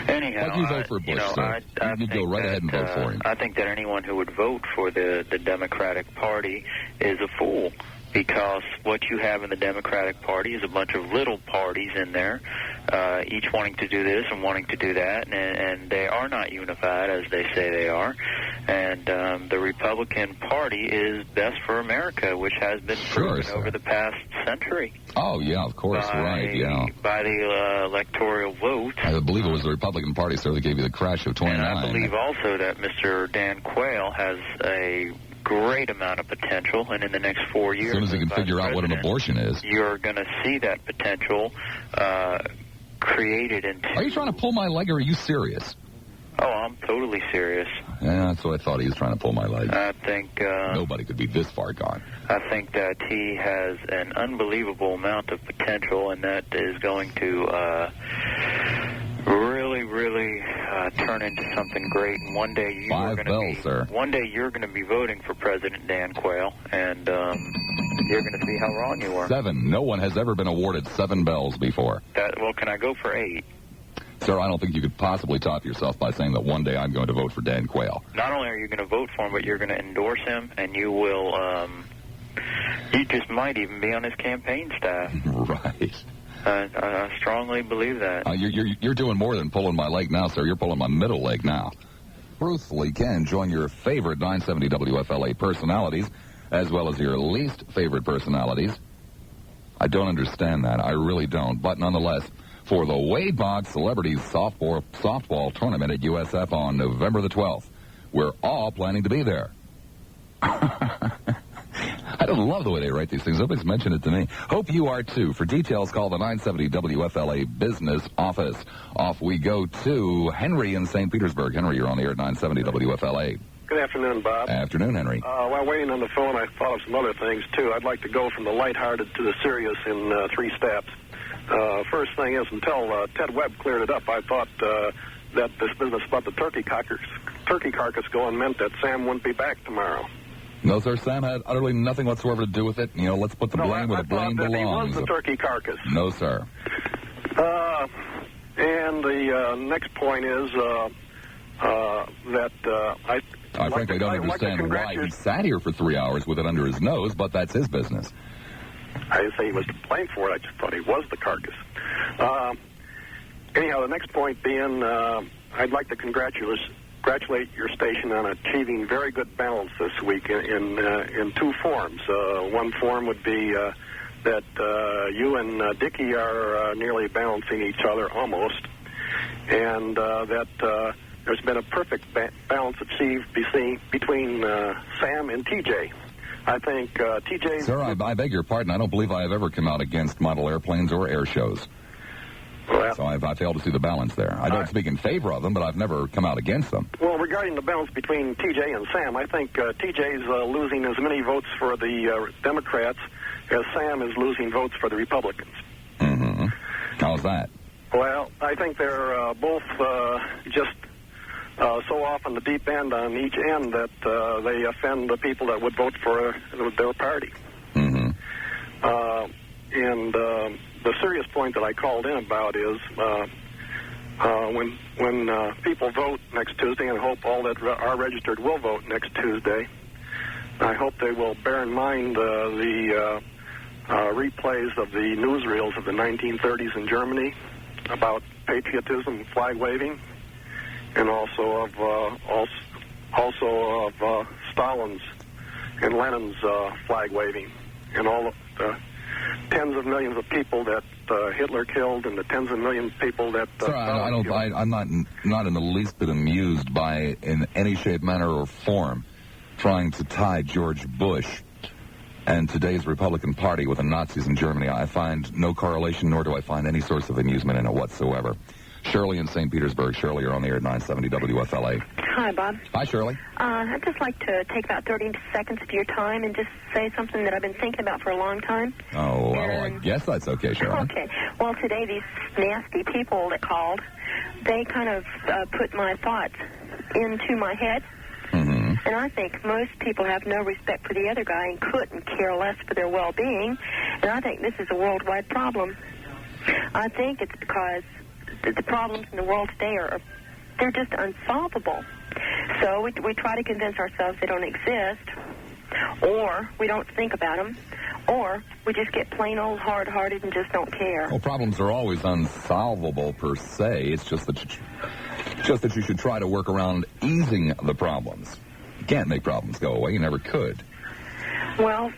Anyhow, but you vote for Bush, sir. You go right ahead and vote for him. I think that anyone who would vote for the Democratic Party is a fool, because what you have in the Democratic Party is a bunch of little parties in there, each wanting to do this and wanting to do that, and they are not unified as they say they are. And the Republican Party is best for America, which has been proven over the past century. Oh, yeah, of course, right, yeah. By the electoral vote. I believe it was the Republican Party, sir, that gave you the crash of 29. And I believe also that Mr. Dan Quayle has a great amount of potential, and in the next 4 years... As soon as he can figure out what an abortion is. You're going to see that potential created into... Are you trying to pull my leg, or are you serious? Oh, I'm totally serious. Yeah, that's what I thought. He was trying to pull my leg. I think... nobody could be this far gone. I think that he has an unbelievable amount of potential, and that is going to really turn into something great. And one day you're going to be voting for President Dan Quayle, and you're going to see how wrong you were. 7. No one has ever been awarded 7 bells before. Well, can I go for 8? Sir, I don't think you could possibly top yourself by saying that one day I'm going to vote for Dan Quayle. Not only are you going to vote for him, but you're going to endorse him, and you will, you just might even be on his campaign staff. Right. I strongly believe that. You're doing more than pulling my leg now, sir. You're pulling my middle leg now. Truthfully, can join your favorite 970 WFLA personalities, as well as your least favorite personalities. I don't understand that. I really don't. But nonetheless, for the Wade Boggs Celebrities Softball Tournament at USF on November the 12th, we're all planning to be there. I don't love the way they write these things. Nobody's mentioned it to me. Hope you are, too. For details, call the 970 WFLA Business Office. Off we go to Henry in St. Petersburg. Henry, you're on the air at 970 WFLA. Good afternoon, Bob. Afternoon, Henry. While waiting on the phone, I thought of some other things, too. I'd like to go from the lighthearted to the serious in 3 steps. First thing is, until Ted Webb cleared it up, I thought that this business about the turkey carcass going meant that Sam wouldn't be back tomorrow. No, sir. Sam had utterly nothing whatsoever to do with it. You know, let's put the blame where the blame belongs. He was the turkey carcass. No, sir. And the next point is that I frankly don't understand why he sat here for 3 hours with it under his nose, but that's his business. I didn't say he was to blame for it. I just thought he was the carcass. Anyhow, the next point being, I'd like to congratulate your station on achieving very good balance this week in 2 forms. One form would be that you and Dickie are nearly balancing each other almost, and that there's been a perfect balance achieved between Sam and TJ. I think TJ's... Sir, I beg your pardon. I don't believe I have ever come out against model airplanes or air shows. Well, so I failed to see the balance there. I don't speak in favor of them, but I've never come out against them. Well, regarding the balance between TJ and Sam, I think TJ's losing as many votes for the Democrats as Sam is losing votes for the Republicans. Mm-hmm. How's that? Well, I think they're both just so off on the deep end on each end that they offend the people that would vote for their party. Mm-hmm. And the serious point that I called in about is when people vote next Tuesday, and I hope all that are registered will vote next Tuesday, I hope they will bear in mind the replays of the newsreels of the 1930s in Germany about patriotism, flag waving, and also of Stalin's and Lenin's flag waving, and all the tens of millions of people that Hitler killed, and the tens of millions of people that Sir, I'm not in the least bit amused by, in any shape, manner, or form, trying to tie George Bush and today's Republican Party with the Nazis in Germany. I find no correlation, nor do I find any source of amusement in it whatsoever. Shirley in St. Petersburg. Shirley, you're on the air at 970 WFLA. Hi, Bob. Hi, Shirley. I'd just like to take about 30 seconds of your time and just say something that I've been thinking about for a long time. Oh, well, I guess that's okay, Shirley. Okay. Well, today these nasty people that called, they kind of put my thoughts into my head. Mm-hmm. And I think most people have no respect for the other guy and couldn't care less for their well-being. And I think this is a worldwide problem. I think it's because the problems in the world today they're just unsolvable. So we try to convince ourselves they don't exist, or we don't think about them, or we just get plain old hard-hearted and just don't care. Well, problems are always unsolvable per se. It's just that you should try to work around easing the problems. You can't make problems go away. You never could. Well,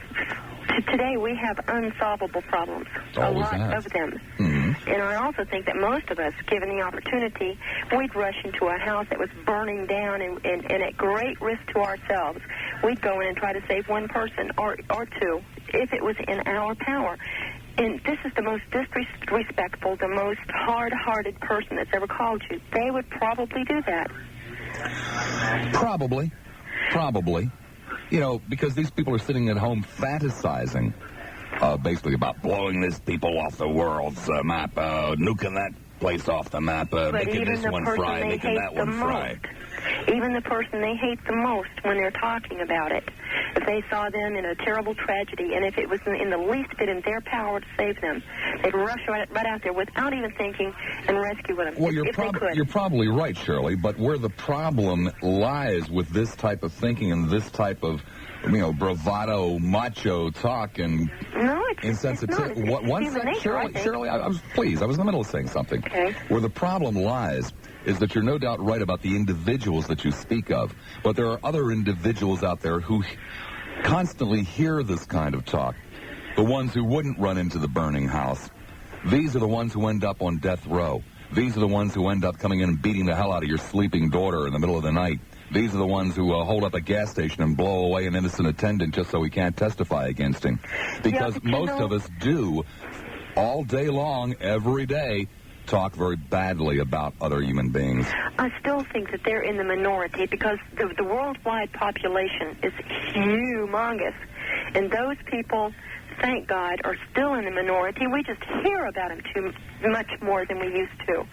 today we have unsolvable problems. Always a lot have. of them. Mm-hmm. And I also think that most of us, given the opportunity, we'd rush into a house that was burning down and at great risk to ourselves. We'd go in and try to save one person or two if it was in our power. And this is the most disrespectful, the most hard-hearted person that's ever called you. They would probably do that. Probably. You know, because these people are sitting at home fantasizing, basically about blowing these people off the world's map, nuking that place off the map, making this one fry, making that one fry. Even the person they hate the most when they're talking about it, if they saw them in a terrible tragedy, and if it was in the least bit in their power to save them, they'd rush right out there without even thinking and rescue them. Well, if they could. You're probably right, Shirley, but where the problem lies with this type of thinking and this type of, bravado, macho talk and insensitivity. One second, Shirley, I was in the middle of saying something. Okay. Where the problem lies is that you're no doubt right about the individuals that you speak of, but there are other individuals out there who constantly hear this kind of talk. The ones who wouldn't run into the burning house. These are the ones who end up on death row. These are the ones who end up coming in and beating the hell out of your sleeping daughter in the middle of the night. These are the ones who hold up a gas station and blow away an innocent attendant just so he can't testify against him. Because most of us do, all day long, every day, talk very badly about other human beings. I still think that they're in the minority because the worldwide population is humongous. And those people, thank God, are still in the minority. We just hear about them too much more than we used to.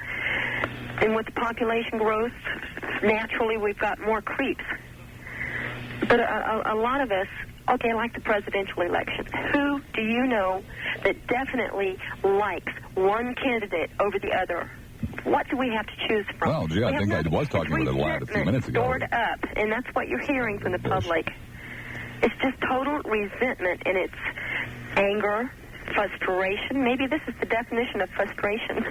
And with the population growth, naturally we've got more creeps. But a lot of us, okay, like the presidential election, who do you know that definitely likes one candidate over the other? What do we have to choose from? Well, gee, I think I was talking with a lad a few minutes ago. Stored up, and that's what you're hearing from the public. It's just total resentment, and it's anger, frustration. Maybe this is the definition of frustration.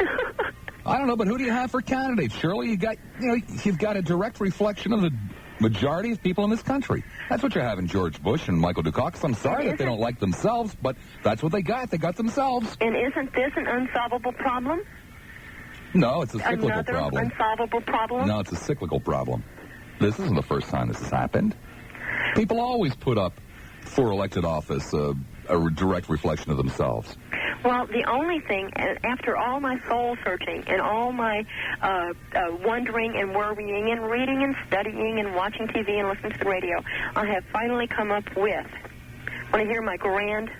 I don't know, but who do you have for candidates? Shirley, you've got a direct reflection of the majority of people in this country. That's what you're having, George Bush and Michael Dukakis. I'm sorry that they don't like themselves, but that's what they got. They got themselves. And isn't this an unsolvable problem? No, it's a cyclical problem. Another unsolvable problem? No, it's a cyclical problem. This isn't the first time this has happened. People always put up for elected office a direct reflection of themselves? Well, the only thing, after all my soul searching and all my wondering and worrying and reading and studying and watching TV and listening to the radio, I have finally come up with, want to hear my grand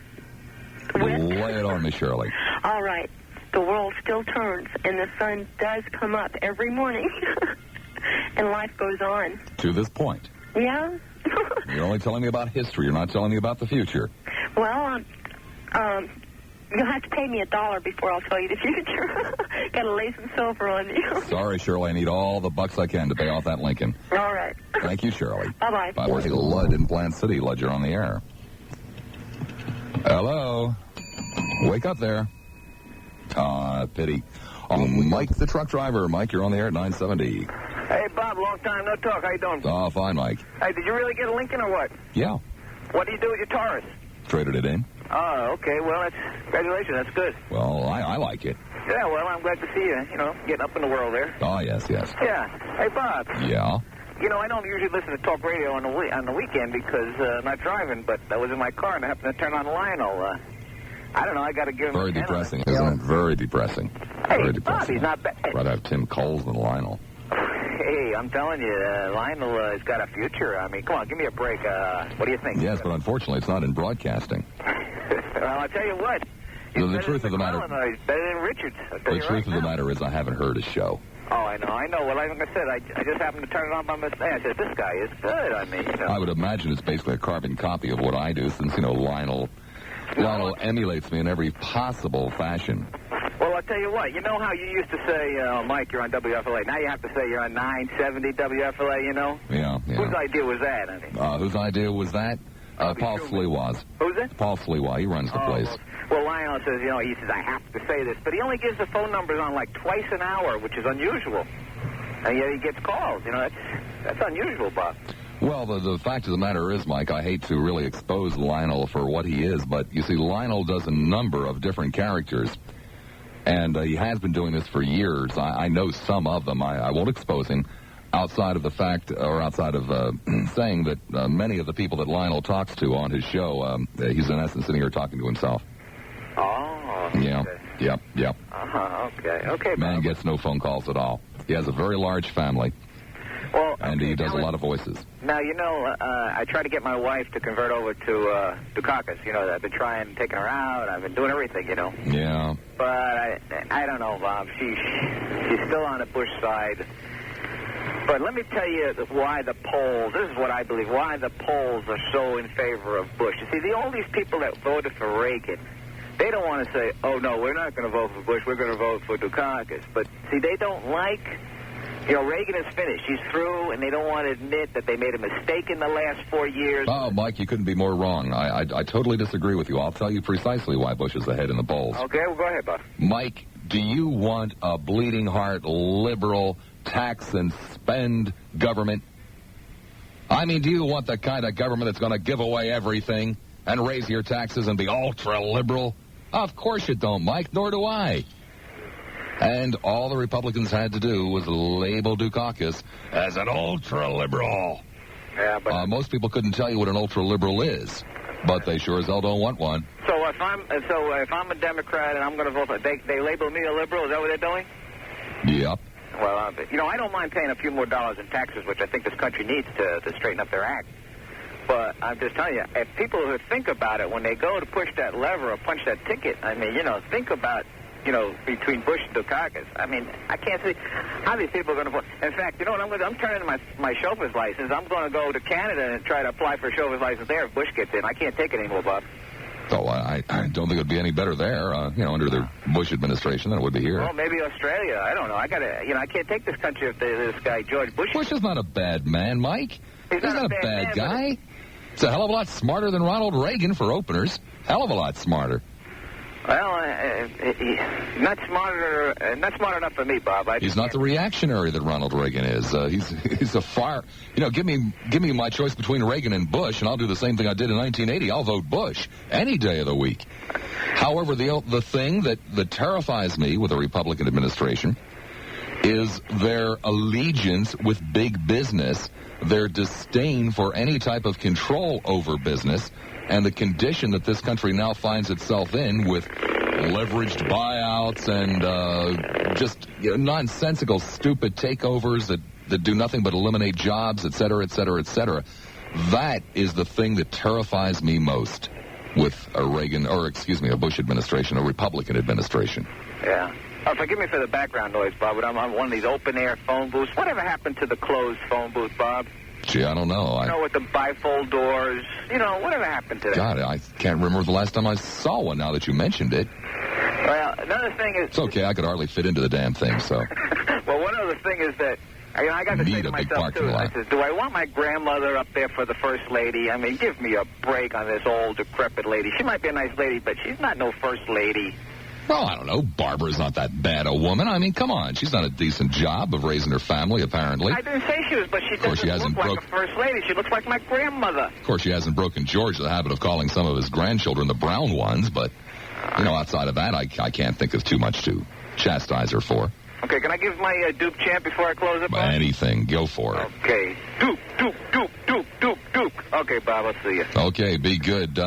wit? Lay it on me, Shirley. All right. The world still turns, and the sun does come up every morning, and life goes on. To this point. Yeah? You're only telling me about history. You're not telling me about the future. Well, you'll have to pay me $1 before I'll tell you the future. Got to lay some silver on you. Sorry, Shirley. I need all the bucks I can to pay off that Lincoln. All right. Thank you, Shirley. Bye-bye. Bye-bye. Lud in Plant City. Lud, you're on the air. Hello. Wake up there. Pity. Mike, the truck driver. Mike, you're on the air at 970. Hey, Bob, long time no talk. How you doing? Oh, fine, Mike. Hey, did you really get a Lincoln or what? Yeah. What do you do with your Taurus? Traded it in. Oh, okay. Well, congratulations. That's good. Well, I like it. Yeah, well, I'm glad to see you, getting up in the world there. Oh, yes. Yeah. Hey, Bob. Yeah? I don't usually listen to talk radio on the weekend because I'm not driving, but I was in my car and I happened to turn on Lionel. I don't know. I got to give him very depressing, isn't it? Very depressing. Hey, very depressing. Bob, he's not bad. I'd rather have Tim Coles than Lionel. Hey, I'm telling you, Lionel has got a future. I mean, come on, give me a break. What do you think? Yes, but unfortunately, it's not in broadcasting. Well, I'll tell you what. The truth of the matter. He's better than Richards. The truth of the matter is, I haven't heard his show. Oh, I know. Well, like I said, I just happened to turn it on by mistake. I said, this guy is good. I mean, I would imagine it's basically a carbon copy of what I do, since Lionel emulates me in every possible fashion. Well, I'll tell you what. You know how you used to say, Mike, you're on WFLA. Now you have to say you're on 970 WFLA, Yeah. Whose idea was that, I mean? Whose idea was that? Paul Sliwa's. Who's it? Paul Sliwa. He runs the place. Well, Lionel says, he says, I have to say this. But he only gives the phone numbers on like twice an hour, which is unusual. And yet he gets calls. That's unusual, Bob. Well, the fact of the matter is, Mike, I hate to really expose Lionel for what he is, but you see, Lionel does a number of different characters, and he has been doing this for years. I know some of them. I won't expose him outside of the fact, or outside of saying that many of the people that Lionel talks to on his show, he's in essence sitting here talking to himself. Oh. Yeah. Okay. Yep. Okay. Man gets no phone calls at all. He has a very large family. Well, and he does a lot of voices. Now, I tried to get my wife to convert over to Dukakis. I've been trying, taking her out. I've been doing everything, Yeah. But I don't know, Bob. She's still on the Bush side. But let me tell you why the polls, this is what I believe, why the polls are so in favor of Bush. You see, all these people that voted for Reagan, they don't want to say, oh, no, we're not going to vote for Bush, we're going to vote for Dukakis. But, see, they don't like, Reagan is finished. He's through, and they don't want to admit that they made a mistake in the last 4 years. Oh, Mike, you couldn't be more wrong. I totally disagree with you. I'll tell you precisely why Bush is ahead in the polls. Okay, well, go ahead, Bob. Mike, do you want a bleeding heart, liberal, tax and spend government? I mean, do you want the kind of government that's going to give away everything and raise your taxes and be ultra-liberal? Of course you don't, Mike, nor do I. And all the Republicans had to do was label Dukakis as an ultra-liberal. Yeah, but most people couldn't tell you what an ultra-liberal is, but they sure as hell don't want one. So if I'm a Democrat and I'm going to vote for, they label me a liberal, is that what they're doing? Yep. Well, I don't mind paying a few more dollars in taxes, which I think this country needs to straighten up their act. But I'm just telling you, if people who think about it, when they go to push that lever or punch that ticket, I mean, think about, between Bush and Dukakis. I mean, I can't see how these people are going to vote. In fact, what I'm turning in my chauffeur's license. I'm going to go to Canada and try to apply for a chauffeur's license there if Bush gets in. I can't take it anymore, Bob. So I don't think it would be any better there, under the Bush administration than it would be here. Well, maybe Australia. I don't know. I can't take this country if this guy, George Bush. Bush is not a bad man, Mike. He's not a bad guy. He's a hell of a lot smarter than Ronald Reagan, for openers. Hell of a lot smarter. Well, not smart enough for me, Bob. He's not the reactionary that Ronald Reagan is. He's a fire. Give me my choice between Reagan and Bush, and I'll do the same thing I did in 1980. I'll vote Bush any day of the week. However, the thing that terrifies me with the Republican administration is their allegiance with big business, their disdain for any type of control over business, and the condition that this country now finds itself in with leveraged buyouts and just nonsensical, stupid takeovers that do nothing but eliminate jobs, et cetera, et cetera, et cetera. That is the thing that terrifies me most with a a Bush administration, a Republican administration. Yeah. Forgive me for the background noise, Bob, but I'm on one of these open-air phone booths. Whatever happened to the closed phone booth, Bob? Gee, I don't know. With the bifold doors. Whatever happened to that? God, I can't remember the last time I saw one now that you mentioned it. Well, another thing is... It's okay. I could hardly fit into the damn thing, so... Well, one other thing is that... I got to say to myself, too, I said, do I want my grandmother up there for the first lady? I mean, give me a break on this old, decrepit lady. She might be a nice lady, but she's not no first lady. Well, I don't know. Barbara's not that bad a woman. I mean, come on. She's done a decent job of raising her family, apparently. I didn't say she was, but she doesn't look like a first lady. She looks like my grandmother. Of course, she hasn't broken George the habit of calling some of his grandchildren the brown ones, but, outside of that, I can't think of too much to chastise her for. Okay, can I give my Duke chant before I close it, Bob? Anything. Go for it. Okay. Duke, Duke, Duke, Duke, Duke, Duke. Okay, Bob, I'll see you. Okay, be good.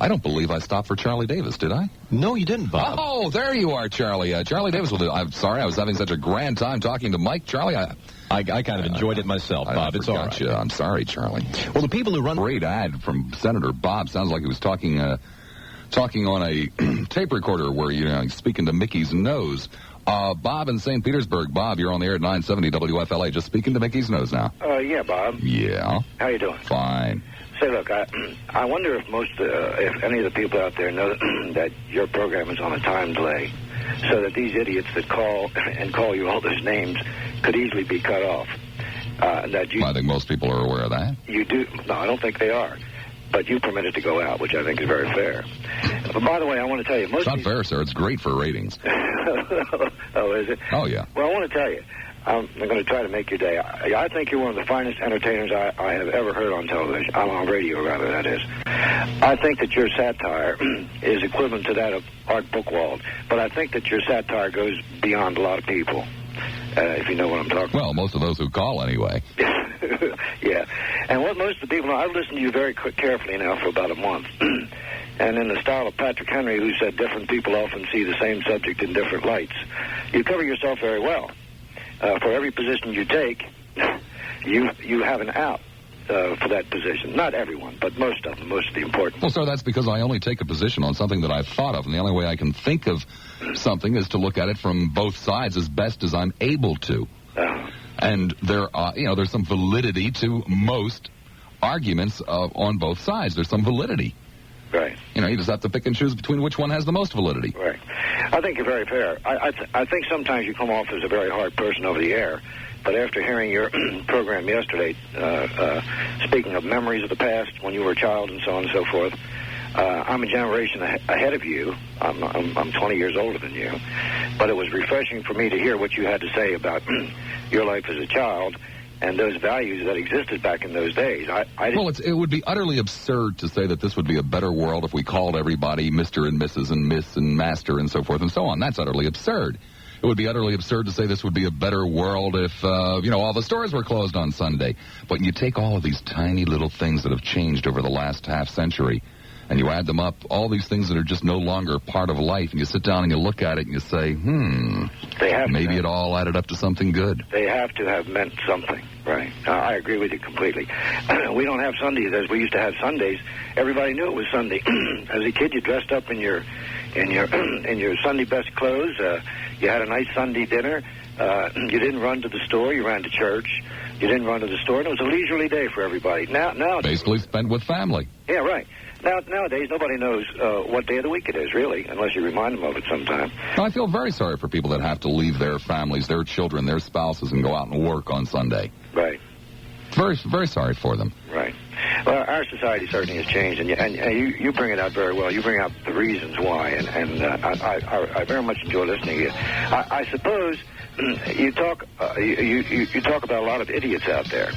I don't believe I stopped for Charlie Davis, did I? No, you didn't, Bob. Oh, there you are, Charlie. Charlie Davis. I'm sorry, I was having such a grand time talking to Mike. Charlie, I kind of enjoyed it myself, Bob. It's all right. I'm sorry, Charlie. Well, the people who run... Great ad from Senator Bob. Sounds like he was talking on a tape recorder where, he's speaking to Mickey's nose. Bob in St. Petersburg. Bob, you're on the air at 970 WFLA. Just speaking to Mickey's nose now. Yeah, Bob. Yeah. How you doing? Fine. Say, look, I wonder if any of the people out there know that your program is on a time delay, so that these idiots that call you all those names could easily be cut off. I think most people are aware of that. You do? No, I don't think they are. But you permit it to go out, which I think is very fair. But by the way, I want to tell you... It's not fair, sir. It's great for ratings. Oh, is it? Oh, yeah. Well, I want to tell you, I'm going to try to make your day. I think you're one of the finest entertainers I have ever heard on television. On radio, rather, that is. I think that your satire is equivalent to that of Art Buchwald. But I think that your satire goes beyond a lot of people, if you know what I'm talking about. Well, most of those who call, anyway. Yeah. And what most of the people know, I've listened to you very carefully now for about a month. And in the style of Patrick Henry, who said different people often see the same subject in different lights, you cover yourself very well. For every position you take, you have an out for that position. Not everyone, but most of them, most of the important. Well, sir, that's because I only take a position on something that I've thought of, and the only way I can think of something is to look at it from both sides as best as I'm able to. And there's some validity to most arguments on both sides. There's some validity. Right. You just have to pick and choose between which one has the most validity. Right. I think you're very fair. I think sometimes you come off as a very hard person over the air, but after hearing your program yesterday, speaking of memories of the past when you were a child and so on and so forth, I'm a generation ahead of you. I'm 20 years older than you, but it was refreshing for me to hear what you had to say about your life as a child and those values that existed back in those days. It would be utterly absurd to say that this would be a better world if we called everybody Mr. and Mrs. and Miss and Master and so forth and so on. That's utterly absurd. It would be utterly absurd to say this would be a better world if, all the stores were closed on Sunday. But you take all of these tiny little things that have changed over the last half century, and you add them up, all these things that are just no longer part of life, and you sit down and you look at it and you say, maybe it all added up to something good. They have to have meant something, right? I agree with you completely. We don't have Sundays as we used to have Sundays. Everybody knew it was Sunday. As a kid, you dressed up in your Sunday best clothes. You had a nice Sunday dinner. You didn't run to the store. You ran to church. You didn't run to the store, and it was a leisurely day for everybody. Now basically spent with family. Yeah, right. Nowadays, nobody knows what day of the week it is, really, unless you remind them of it sometime. I feel very sorry for people that have to leave their families, their children, their spouses, and go out and work on Sunday. Right. Very, very sorry for them. Right. Well, our society certainly has changed, and you bring it out very well. You bring out the reasons why, and I very much enjoy listening to you. I suppose you talk about a lot of idiots out there,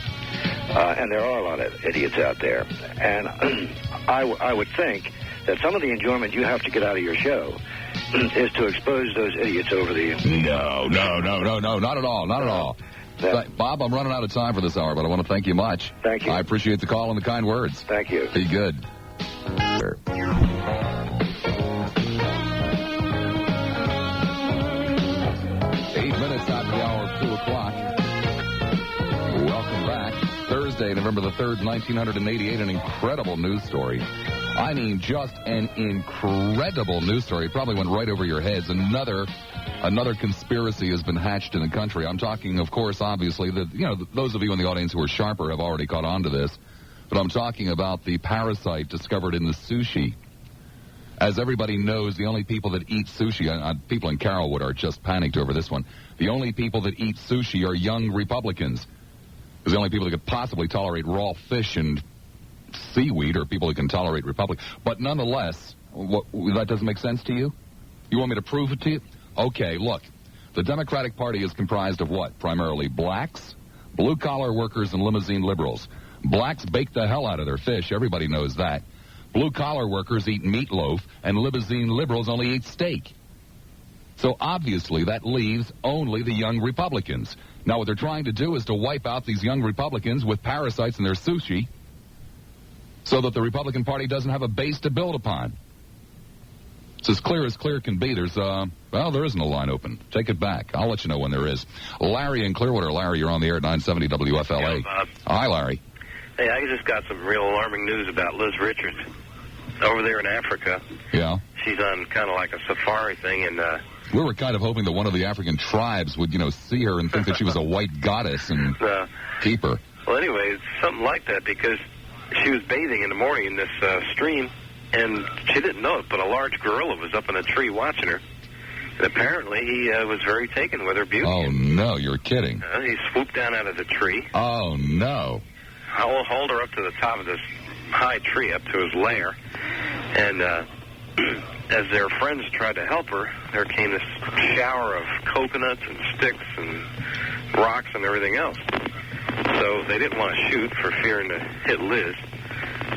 and there are a lot of idiots out there, and I would think that some of the enjoyment you have to get out of your show is to expose those idiots over the... No, not at all, not at all. Bob, I'm running out of time for this hour, but I want to thank you much. Thank you. I appreciate the call and the kind words. Thank you. Be good. 8 minutes after the hour of 2 o'clock. Welcome back. Thursday, November the 3rd, 1988, an incredible news story. I mean, just an incredible news story. It probably went right over your heads. Another conspiracy has been hatched in the country. I'm talking, of course, obviously, those of you in the audience who are sharper have already caught on to this. But I'm talking about the parasite discovered in the sushi. As everybody knows, the only people that eat sushi, people in Carrollwood are just panicked over this one. The only people that eat sushi are young Republicans. Because the only people that could possibly tolerate raw fish and seaweed are people who can tolerate Republicans. But nonetheless, that doesn't make sense to you? You want me to prove it to you? Okay, look. The Democratic Party is comprised of what? Primarily blacks, blue-collar workers, and limousine liberals. Blacks bake the hell out of their fish. Everybody knows that. Blue-collar workers eat meatloaf, and limousine liberals only eat steak. So obviously that leaves only the young Republicans. Now what they're trying to do is to wipe out these young Republicans with parasites in their sushi so that the Republican Party doesn't have a base to build upon. It's as clear can be. There isn't a line open. Take it back. I'll let you know when there is. Larry in Clearwater. Larry, you're on the air at 970 WFLA. Yeah, Bob. Hi, Larry. Hey, I just got some real alarming news about Liz Richards. Over there in Africa. Yeah. She's on kind of like a safari thing, and we were kind of hoping that one of the African tribes would, see her and think that she was a white goddess and keep her. Well, anyway, it's something like that because she was bathing in the morning in this stream, and she didn't know it, but a large gorilla was up in a tree watching her. And apparently he was very taken with her beauty. Oh, no, you're kidding. He swooped down out of the tree. Oh, no. I will hold her up to the top of this high tree, up to his lair. And as their friends tried to help her, there came this shower of coconuts and sticks and rocks and everything else. So they didn't want to shoot for fearing to hit Liz.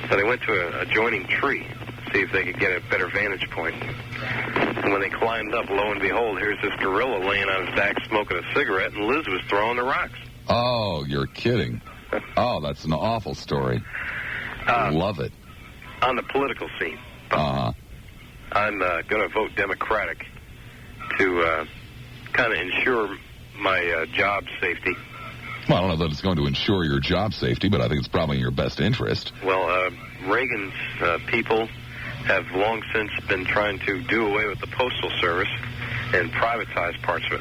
So they went to an adjoining tree to see if they could get a better vantage point. And when they climbed up, lo and behold, here's this gorilla laying on his back smoking a cigarette, and Liz was throwing the rocks. Oh, you're kidding. Oh, that's an awful story. Love it. On the political scene, I'm going to vote Democratic to kind of ensure my job safety. Well, I don't know that it's going to ensure your job safety, but I think it's probably in your best interest. Well, Reagan's people have long since been trying to do away with the Postal Service and privatize parts of it.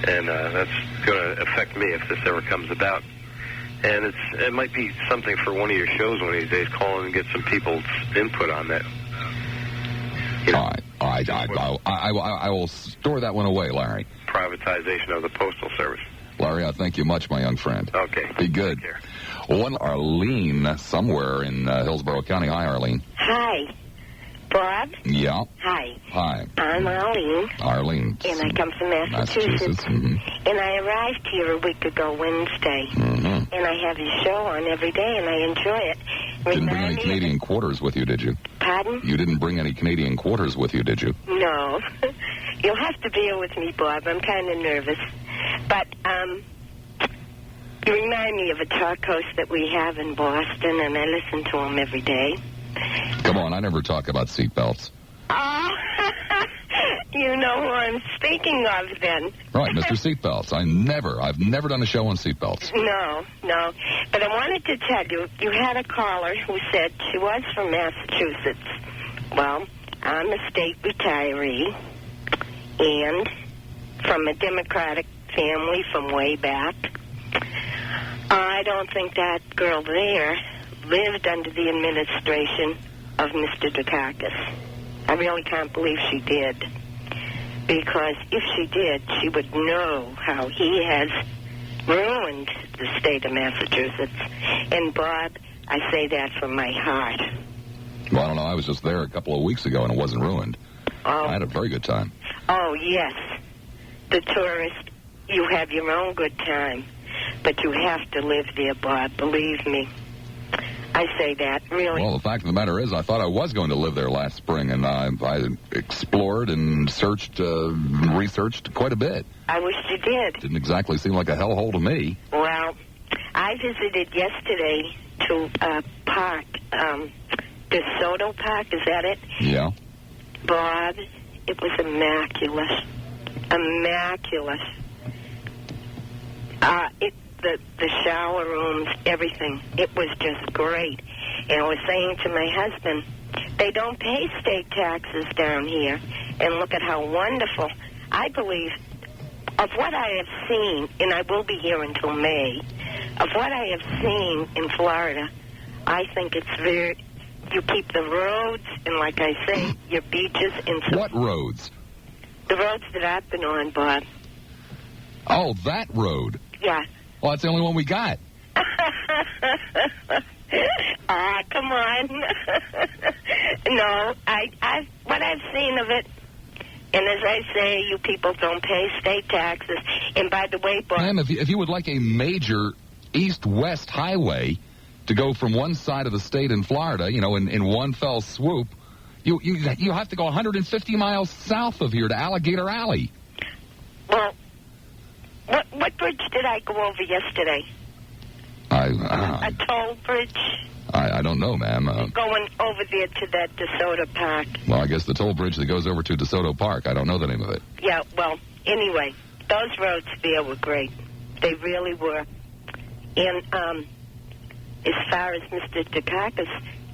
And that's going to affect me if this ever comes about. And it might be something for one of your shows one of these days, call in and get some people's input on that. All right. I will store that one away, Larry. Privatization of the Postal Service. Larry, I thank you much, my young friend. Okay. Be good. Take care. One Arlene somewhere in Hillsborough County. Hi, Arlene. Hi. Bob? Yeah. Hi. Hi. I'm Arlene. Arlene. And I come from Massachusetts. Mm-hmm. And I arrived here a week ago Wednesday. Mm-hmm. And I have your show on every day, and I enjoy it. Didn't bring any Canadian quarters with you, did you? Pardon? You didn't bring any Canadian quarters with you, did you? No. You'll have to bear with me, Bob. I'm kind of nervous. But, you remind me of a talk host that we have in Boston, and I listen to him every day. Come on, I never talk about seatbelts. Oh, you know who I'm speaking of, then. Right, Mr. Seatbelts. I've never done a show on seatbelts. No. But I wanted to tell you, you had a caller who said she was from Massachusetts. Well, I'm a state retiree and from a Democratic family from way back. I don't think that girl there lived under the administration of Mr. Dukakis. I really can't believe she did. Because if she did, she would know how he has ruined the state of Massachusetts. And, Bob, I say that from my heart. Well, I don't know. I was just there a couple of weeks ago, and it wasn't ruined. Oh. I had a very good time. Oh, yes. The tourist, you have your own good time. But you have to live there, Bob, believe me. I say that, really. Well, the fact of the matter is, I thought I was going to live there last spring, and I explored and searched, researched quite a bit. I wish you did. Didn't exactly seem like a hellhole to me. Well, I visited yesterday to a park, DeSoto Park, is that it? Yeah. Bob, it was immaculate. Immaculate. The shower rooms, everything. It was just great. And I was saying to my husband, they don't pay state taxes down here. And look at how wonderful. I believe, of what I have seen, and I will be here until May, of what I have seen in Florida, I think it's very... You keep the roads, and like I say, your beaches and... What roads? The roads that I've been on, Bob. Oh, that road. Yeah. Well, that's the only one we got. Come on. No, what I've seen of it, and as I say, you people don't pay state taxes. And by the way, Bob... Ma'am, if you would like a major east-west highway to go from one side of the state in Florida, in one fell swoop, you have to go 150 miles south of here to Alligator Alley. Well... What bridge did I go over yesterday? A toll bridge? I don't know, ma'am. Going over there to that DeSoto Park. Well, I guess the toll bridge that goes over to DeSoto Park. I don't know the name of it. Yeah, well, anyway, those roads there were great. They really were. And as far as Mr. Dukakis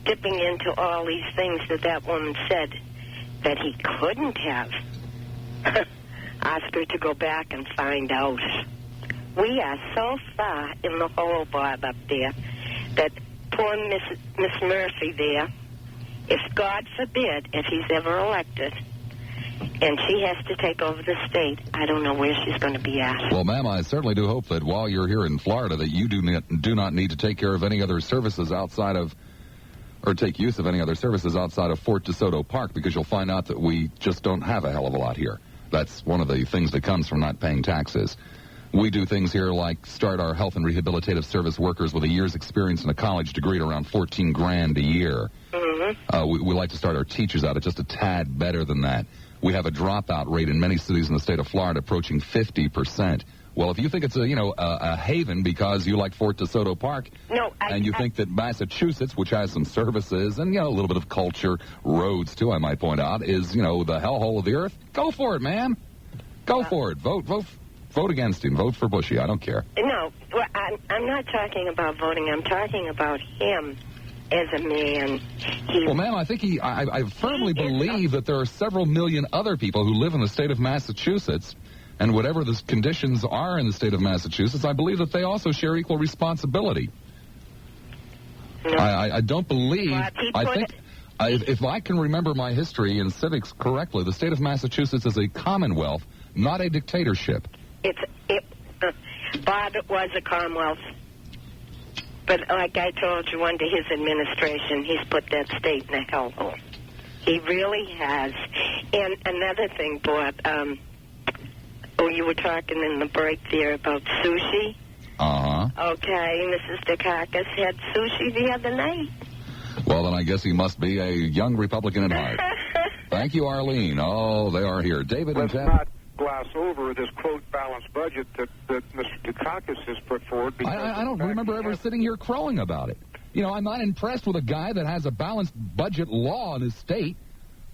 dipping into all these things that woman said that he couldn't have... ask her to go back and find out. We are so far in the hole, Bob, up there, that poor Miss Murphy there, if God forbid, if he's ever elected, and she has to take over the state, I don't know where she's going to be at. Well, ma'am, I certainly do hope that while you're here in Florida that you do not need to take care of any other services outside of, or take use of any other services outside of Fort DeSoto Park, because you'll find out that we just don't have a hell of a lot here. That's one of the things that comes from not paying taxes. We do things here like start our health and rehabilitative service workers with a year's experience and a college degree at around $14,000 a year. Mm-hmm. We like to start our teachers out at just a tad better than that. We have a dropout rate in many cities in the state of Florida approaching 50%. Well, if you think it's a haven because you like Fort DeSoto Park, and you think that Massachusetts, which has some services and a little bit of culture, roads too, I might point out, is the hellhole of the earth, go for it, ma'am. Go for it. Vote against him. Vote for Bushy. I don't care. No, well, I'm not talking about voting. I'm talking about him as a man. Well, ma'am, I think I firmly believe that there are several million other people who live in the state of Massachusetts. And whatever the conditions are in the state of Massachusetts, I believe that they also share equal responsibility. No. I don't believe... I think, if I can remember my history in civics correctly, the state of Massachusetts is a commonwealth, not a dictatorship. Bob, it was a commonwealth. But like I told you, under his administration, he's put that state in a hellhole. He really has. And another thing, Bob... you were talking in the break there about sushi. Uh-huh. Okay, Mrs. Dukakis had sushi the other night. Well, then I guess he must be a young Republican at heart. Thank you, Arlene. Oh, they are here. David and Ted. Let's not gloss over this, quote, balanced budget that Mr. Dukakis has put forward. I don't remember ever sitting here crowing about it. I'm not impressed with a guy that has a balanced budget law in his state,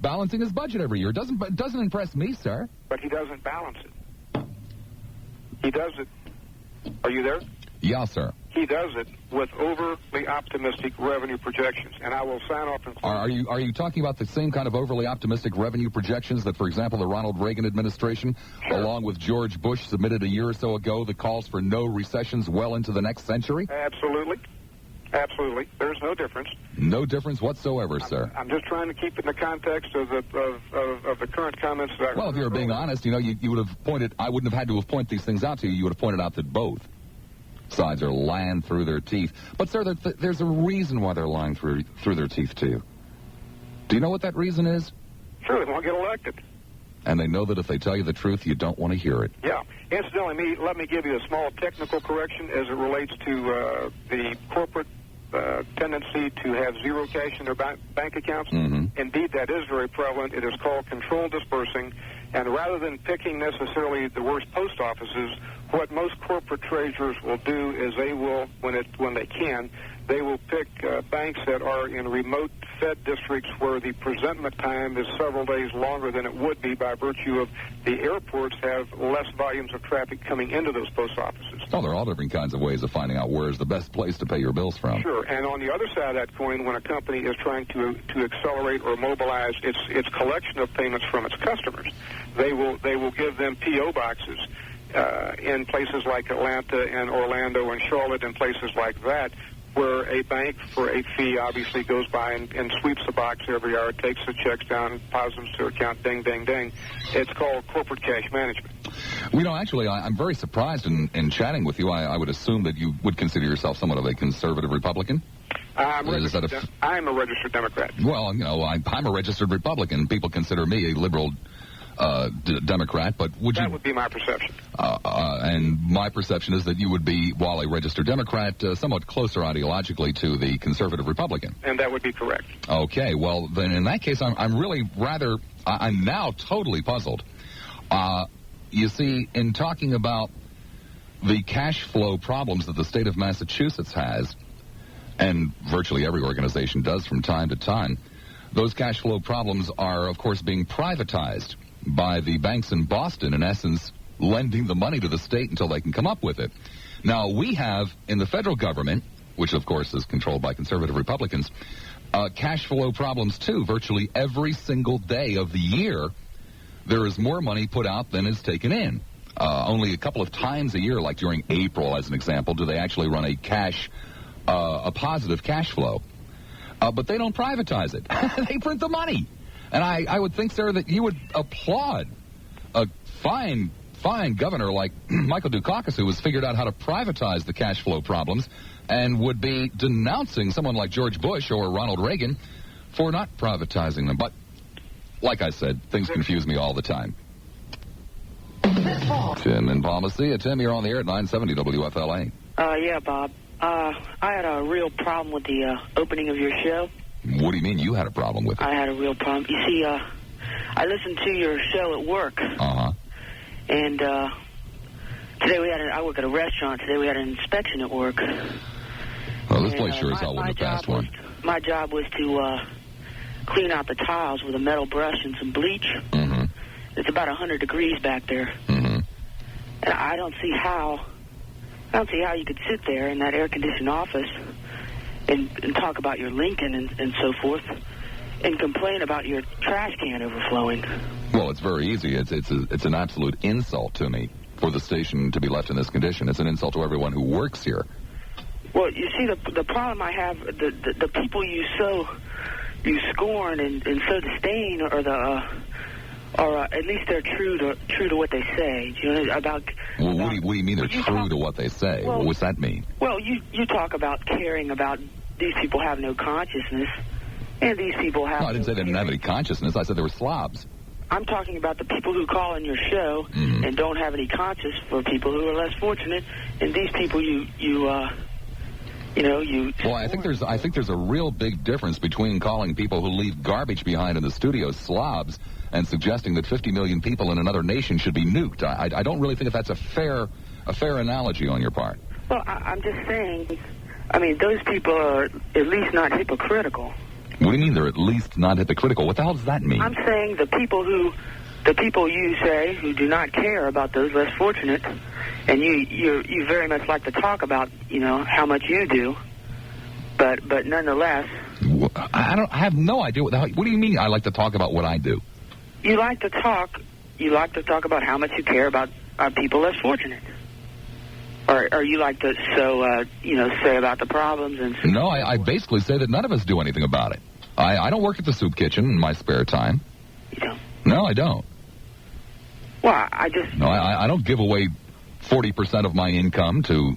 balancing his budget every year. It doesn't impress me, sir. But he doesn't balance it. He does it. Are you there? Yeah, sir. He does it with overly optimistic revenue projections, and I will sign off and close. Are you talking about the same kind of overly optimistic revenue projections that, for example, the Ronald Reagan administration, along with George Bush, submitted a year or so ago that calls for no recessions well into the next century? Absolutely. Absolutely. There's no difference. No difference whatsoever, sir. I'm just trying to keep it in the context of the current comments that Well, if you're being honest, you would have pointed, I wouldn't have had to have pointed these things out to you. You would have pointed out that both sides are lying through their teeth. But, sir, there's a reason why they're lying through their teeth to you. Do you know what that reason is? Sure, they want to get elected. And they know that if they tell you the truth, you don't want to hear it. Yeah. Incidentally, let me give you a small technical correction as it relates to the corporate tendency to have zero cash in their bank accounts. Mm-hmm. Indeed, that is very prevalent. It is called controlled dispersing. And rather than picking necessarily the worst post offices, what most corporate treasurers will do is they will, when they can, they will pick banks that are in remote Fed districts where the presentment time is several days longer than it would be by virtue of the airports have less volumes of traffic coming into those post offices. Oh, there are all different kinds of ways of finding out where is the best place to pay your bills from. Sure, and on the other side of that coin, when a company is trying to accelerate or mobilize its collection of payments from its customers, they will give them P.O. boxes in places like Atlanta and Orlando and Charlotte and places like that, where a bank, for a fee, obviously goes by and sweeps the box every hour, takes the checks down, deposits them to account, ding, ding, ding. It's called corporate cash management. Well, you know, actually, I'm very surprised in chatting with you. I would assume that you would consider yourself somewhat of a conservative Republican. I'm a registered Democrat. Well, you know, I'm a registered Republican. People consider me a liberal Democrat, but that would be my perception. And my perception is that you would be, while a registered Democrat, somewhat closer ideologically to the conservative Republican. And that would be correct. Okay, well, then in that case, I'm really rather, I'm now totally puzzled. You see, in talking about the cash flow problems that the state of Massachusetts has, and virtually every organization does from time to time, those cash flow problems are, of course, being privatized by the banks in Boston, in essence, lending the money to the state until they can come up with it. Now, we have, in the federal government, which, of course, is controlled by conservative Republicans, cash flow problems, too. Virtually every single day of the year, there is more money put out than is taken in. Only a couple of times a year, like during April, as an example, do they actually run a positive cash flow. But they don't privatize it. They print the money. And I would think, sir, that you would applaud a fine governor like Michael Dukakis, who has figured out how to privatize the cash flow problems, and would be denouncing someone like George Bush or Ronald Reagan for not privatizing them. But, like I said, things confuse me all the time. Tim in Palmacia. Tim, you're on the air at 970 WFLA. Yeah, Bob. I had a real problem with the opening of your show. What do you mean you had a problem with it? I had a real problem. You see, I listened to your show at work. Uh-huh. And today I work at a restaurant. Today we had an inspection at work. Well, this place sure as hell wouldn't have passed one. My job was to clean out the tiles with a metal brush and some bleach. Mm-hmm. It's about 100 degrees back there. Mm-hmm. And I don't see how you could sit there in that air-conditioned office and talk about your Lincoln and so forth and complain about your trash can overflowing. Well, it's very easy. It's an absolute insult to me for the station to be left in this condition. It's an insult to everyone who works here. Well, you see, the problem I have, the people you scorn and so disdain are at least they're true to what they say. Do you know about? Well, what do you mean they're true to what they say? Well, what's that mean? Well, you talk about caring about these people have no consciousness, and these people have. No, I didn't say they didn't have any consciousness. I said they were slobs. I'm talking about the people who call in your show and don't have any conscience for people who are less fortunate, and these people you. Well, I think there's a real big difference between calling people who leave garbage behind in the studio slobs and suggesting that 50 million people in another nation should be nuked. I don't really think that's a fair analogy on your part. Well, I'm just saying. I mean, those people are at least not hypocritical. What do you mean they're at least not hypocritical? What the hell does that mean? I'm saying the people you say who do not care about those less fortunate, and you very much like to talk about, how much you do, but nonetheless. I have no idea what do you mean I like to talk about what I do? You like to talk about how much you care about people less fortunate. Or you like to say about the problems and... No, I basically say that none of us do anything about it. I don't work at the soup kitchen in my spare time. You don't? No, I don't. Well, I just... No, I don't give away 40% of my income to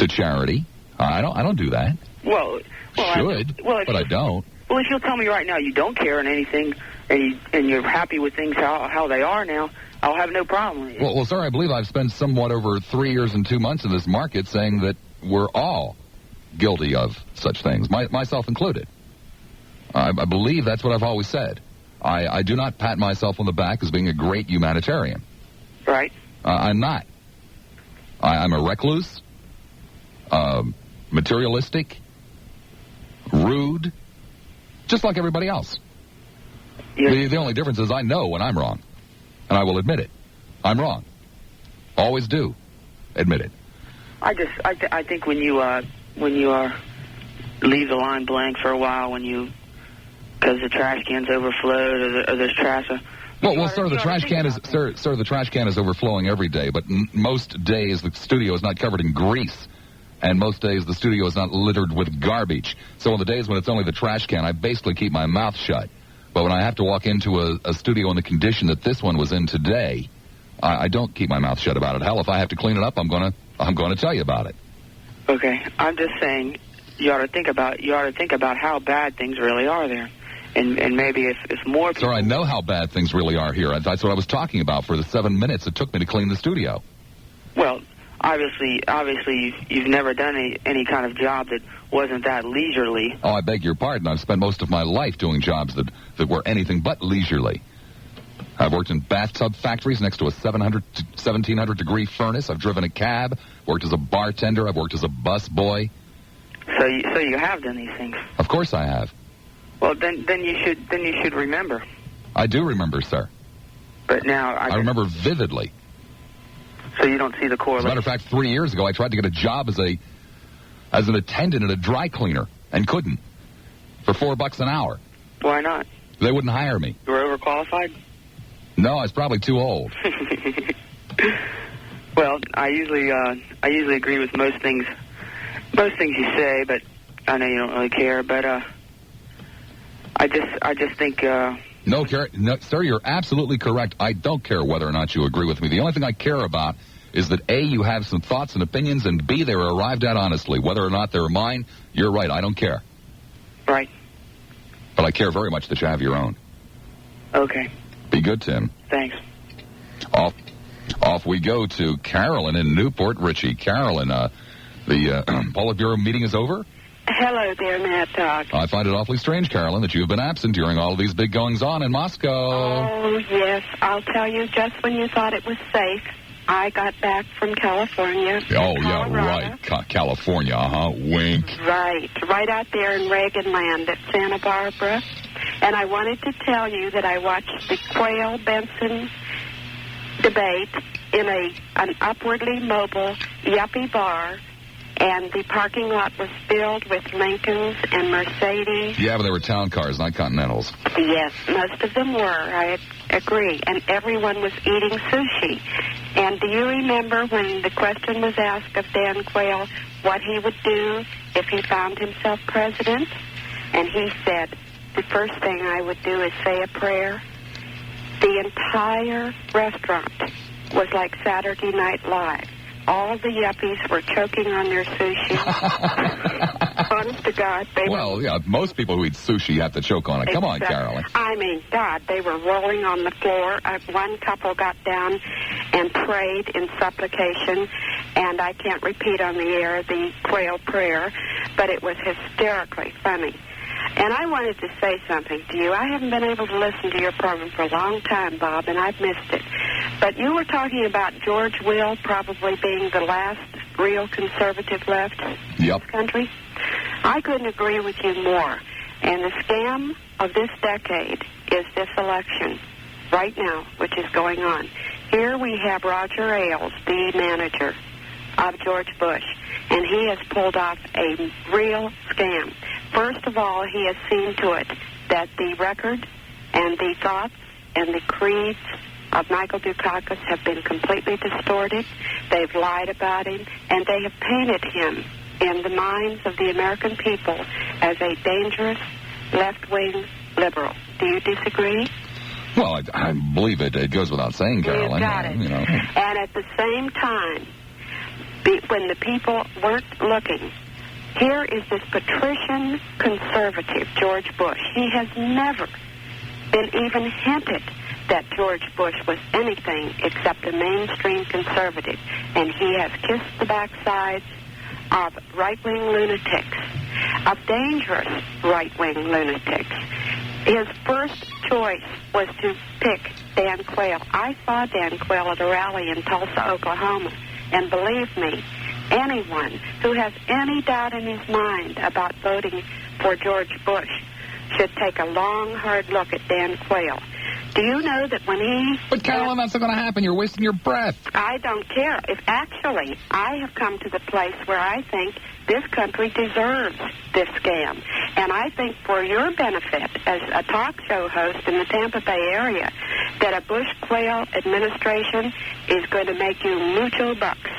charity. I don't do that. Well should, but I don't. Well, if you'll tell me right now you don't care in anything and you're happy with things how they are now, I'll have no problem with it. Well, sir, I believe I've spent somewhat over 3 years and 2 months in this market saying that we're all guilty of such things, myself included. I believe that's what I've always said. I do not pat myself on the back as being a great humanitarian. Right. I'm not. I'm a recluse, materialistic, rude, just like everybody else. The only difference is I know when I'm wrong, and I will admit it. I'm wrong. Always do admit it. I think when you leave the line blank for a while because the trash can's overflowed or there's trash. Well, sir, the trash can is the trash can is overflowing every day, but most days the studio is not covered in grease, and most days the studio is not littered with garbage. So on the days when it's only the trash can, I basically keep my mouth shut. But when I have to walk into a studio in the condition that this one was in today, I don't keep my mouth shut about it. Hell, if I have to clean it up, I'm going to tell you about it. Okay, I'm just saying you ought to think about how bad things really are there. And maybe if more people... Sir, I know how bad things really are here. That's what I was talking about for the 7 minutes it took me to clean the studio. Well, obviously, you've never done any kind of job that wasn't that leisurely. Oh, I beg your pardon. I've spent most of my life doing jobs that were anything but leisurely. I've worked in bathtub factories next to a 1,700-degree furnace. I've driven a cab, worked as a bartender. I've worked as a bus boy. So you have done these things? Of course I have. Well, then you should remember. I do remember, sir. But now I remember vividly. So you don't see the correlation. As a matter of fact, 3 years ago, I tried to get a job as an attendant at a dry cleaner and couldn't for $4 an hour. Why not? They wouldn't hire me. You were overqualified? No, I was probably too old. Well, I usually agree with most things you say, but I know you don't really care. But I just think. No, sir, you're absolutely correct. I don't care whether or not you agree with me. The only thing I care about is that A, you have some thoughts and opinions, and B, they're arrived at honestly. Whether or not they're mine, you're right. I don't care. Right. But I care very much that you have your own. Okay. Be good, Tim. Thanks. Off we go to Carolyn in Newport Richie. Carolyn, the Politburo meeting is over? Hello there, Mad Dog. I find it awfully strange, Carolyn, that you've been absent during all of these big goings-on in Moscow. Oh, yes. I'll tell you, just when you thought it was safe, I got back from California. Oh, yeah, right. California, wink. Right out there in Reagan Land at Santa Barbara. And I wanted to tell you that I watched the Quayle-Benson debate in an upwardly mobile yuppie bar, and the parking lot was filled with Lincolns and Mercedes. Yeah, but they were town cars, not Continentals. Yes, most of them were. I agree. And everyone was eating sushi. And do you remember when the question was asked of Dan Quayle what he would do if he found himself president? And he said, the first thing I would do is say a prayer. The entire restaurant was like Saturday Night Live. All the yuppies were choking on their sushi. Honest to God, they were... Well, yeah, most people who eat sushi have to choke on it. Come on, Carolyn. I mean, God, they were rolling on the floor. One couple got down and prayed in supplication, and I can't repeat on the air the Quayle prayer, but it was hysterically funny. And I wanted to say something to you. I haven't been able to listen to your program for a long time, Bob, and I've missed it. But you were talking about George Will probably being the last real conservative left in this country. I couldn't agree with you more. And the scam of this decade is this election right now, which is going on. Here we have Roger Ailes, the manager of George Bush, and he has pulled off a real scam. First of all, he has seen to it that the record and the thoughts and the creeds of Michael Dukakis have been completely distorted. They've lied about him, and they have painted him in the minds of the American people as a dangerous left-wing liberal. Do you disagree? Well, I believe it. It goes without saying, Carolyn. You got it. You know. And at the same time, when the people weren't looking, here is this patrician conservative, George Bush. He has never been even hinted that George Bush was anything except a mainstream conservative. And he has kissed the backsides of right-wing lunatics, of dangerous right-wing lunatics. His first choice was to pick Dan Quayle. I saw Dan Quayle at a rally in Tulsa, Oklahoma, and believe me, anyone who has any doubt in his mind about voting for George Bush should take a long, hard look at Dan Quayle. Do you know that when he... But, Carolyn, that's not going to happen. You're wasting your breath. I don't care. Actually, I have come to the place where I think this country deserves this scam. And I think for your benefit as a talk show host in the Tampa Bay area, that a Bush-Quayle administration is going to make you mucho bucks.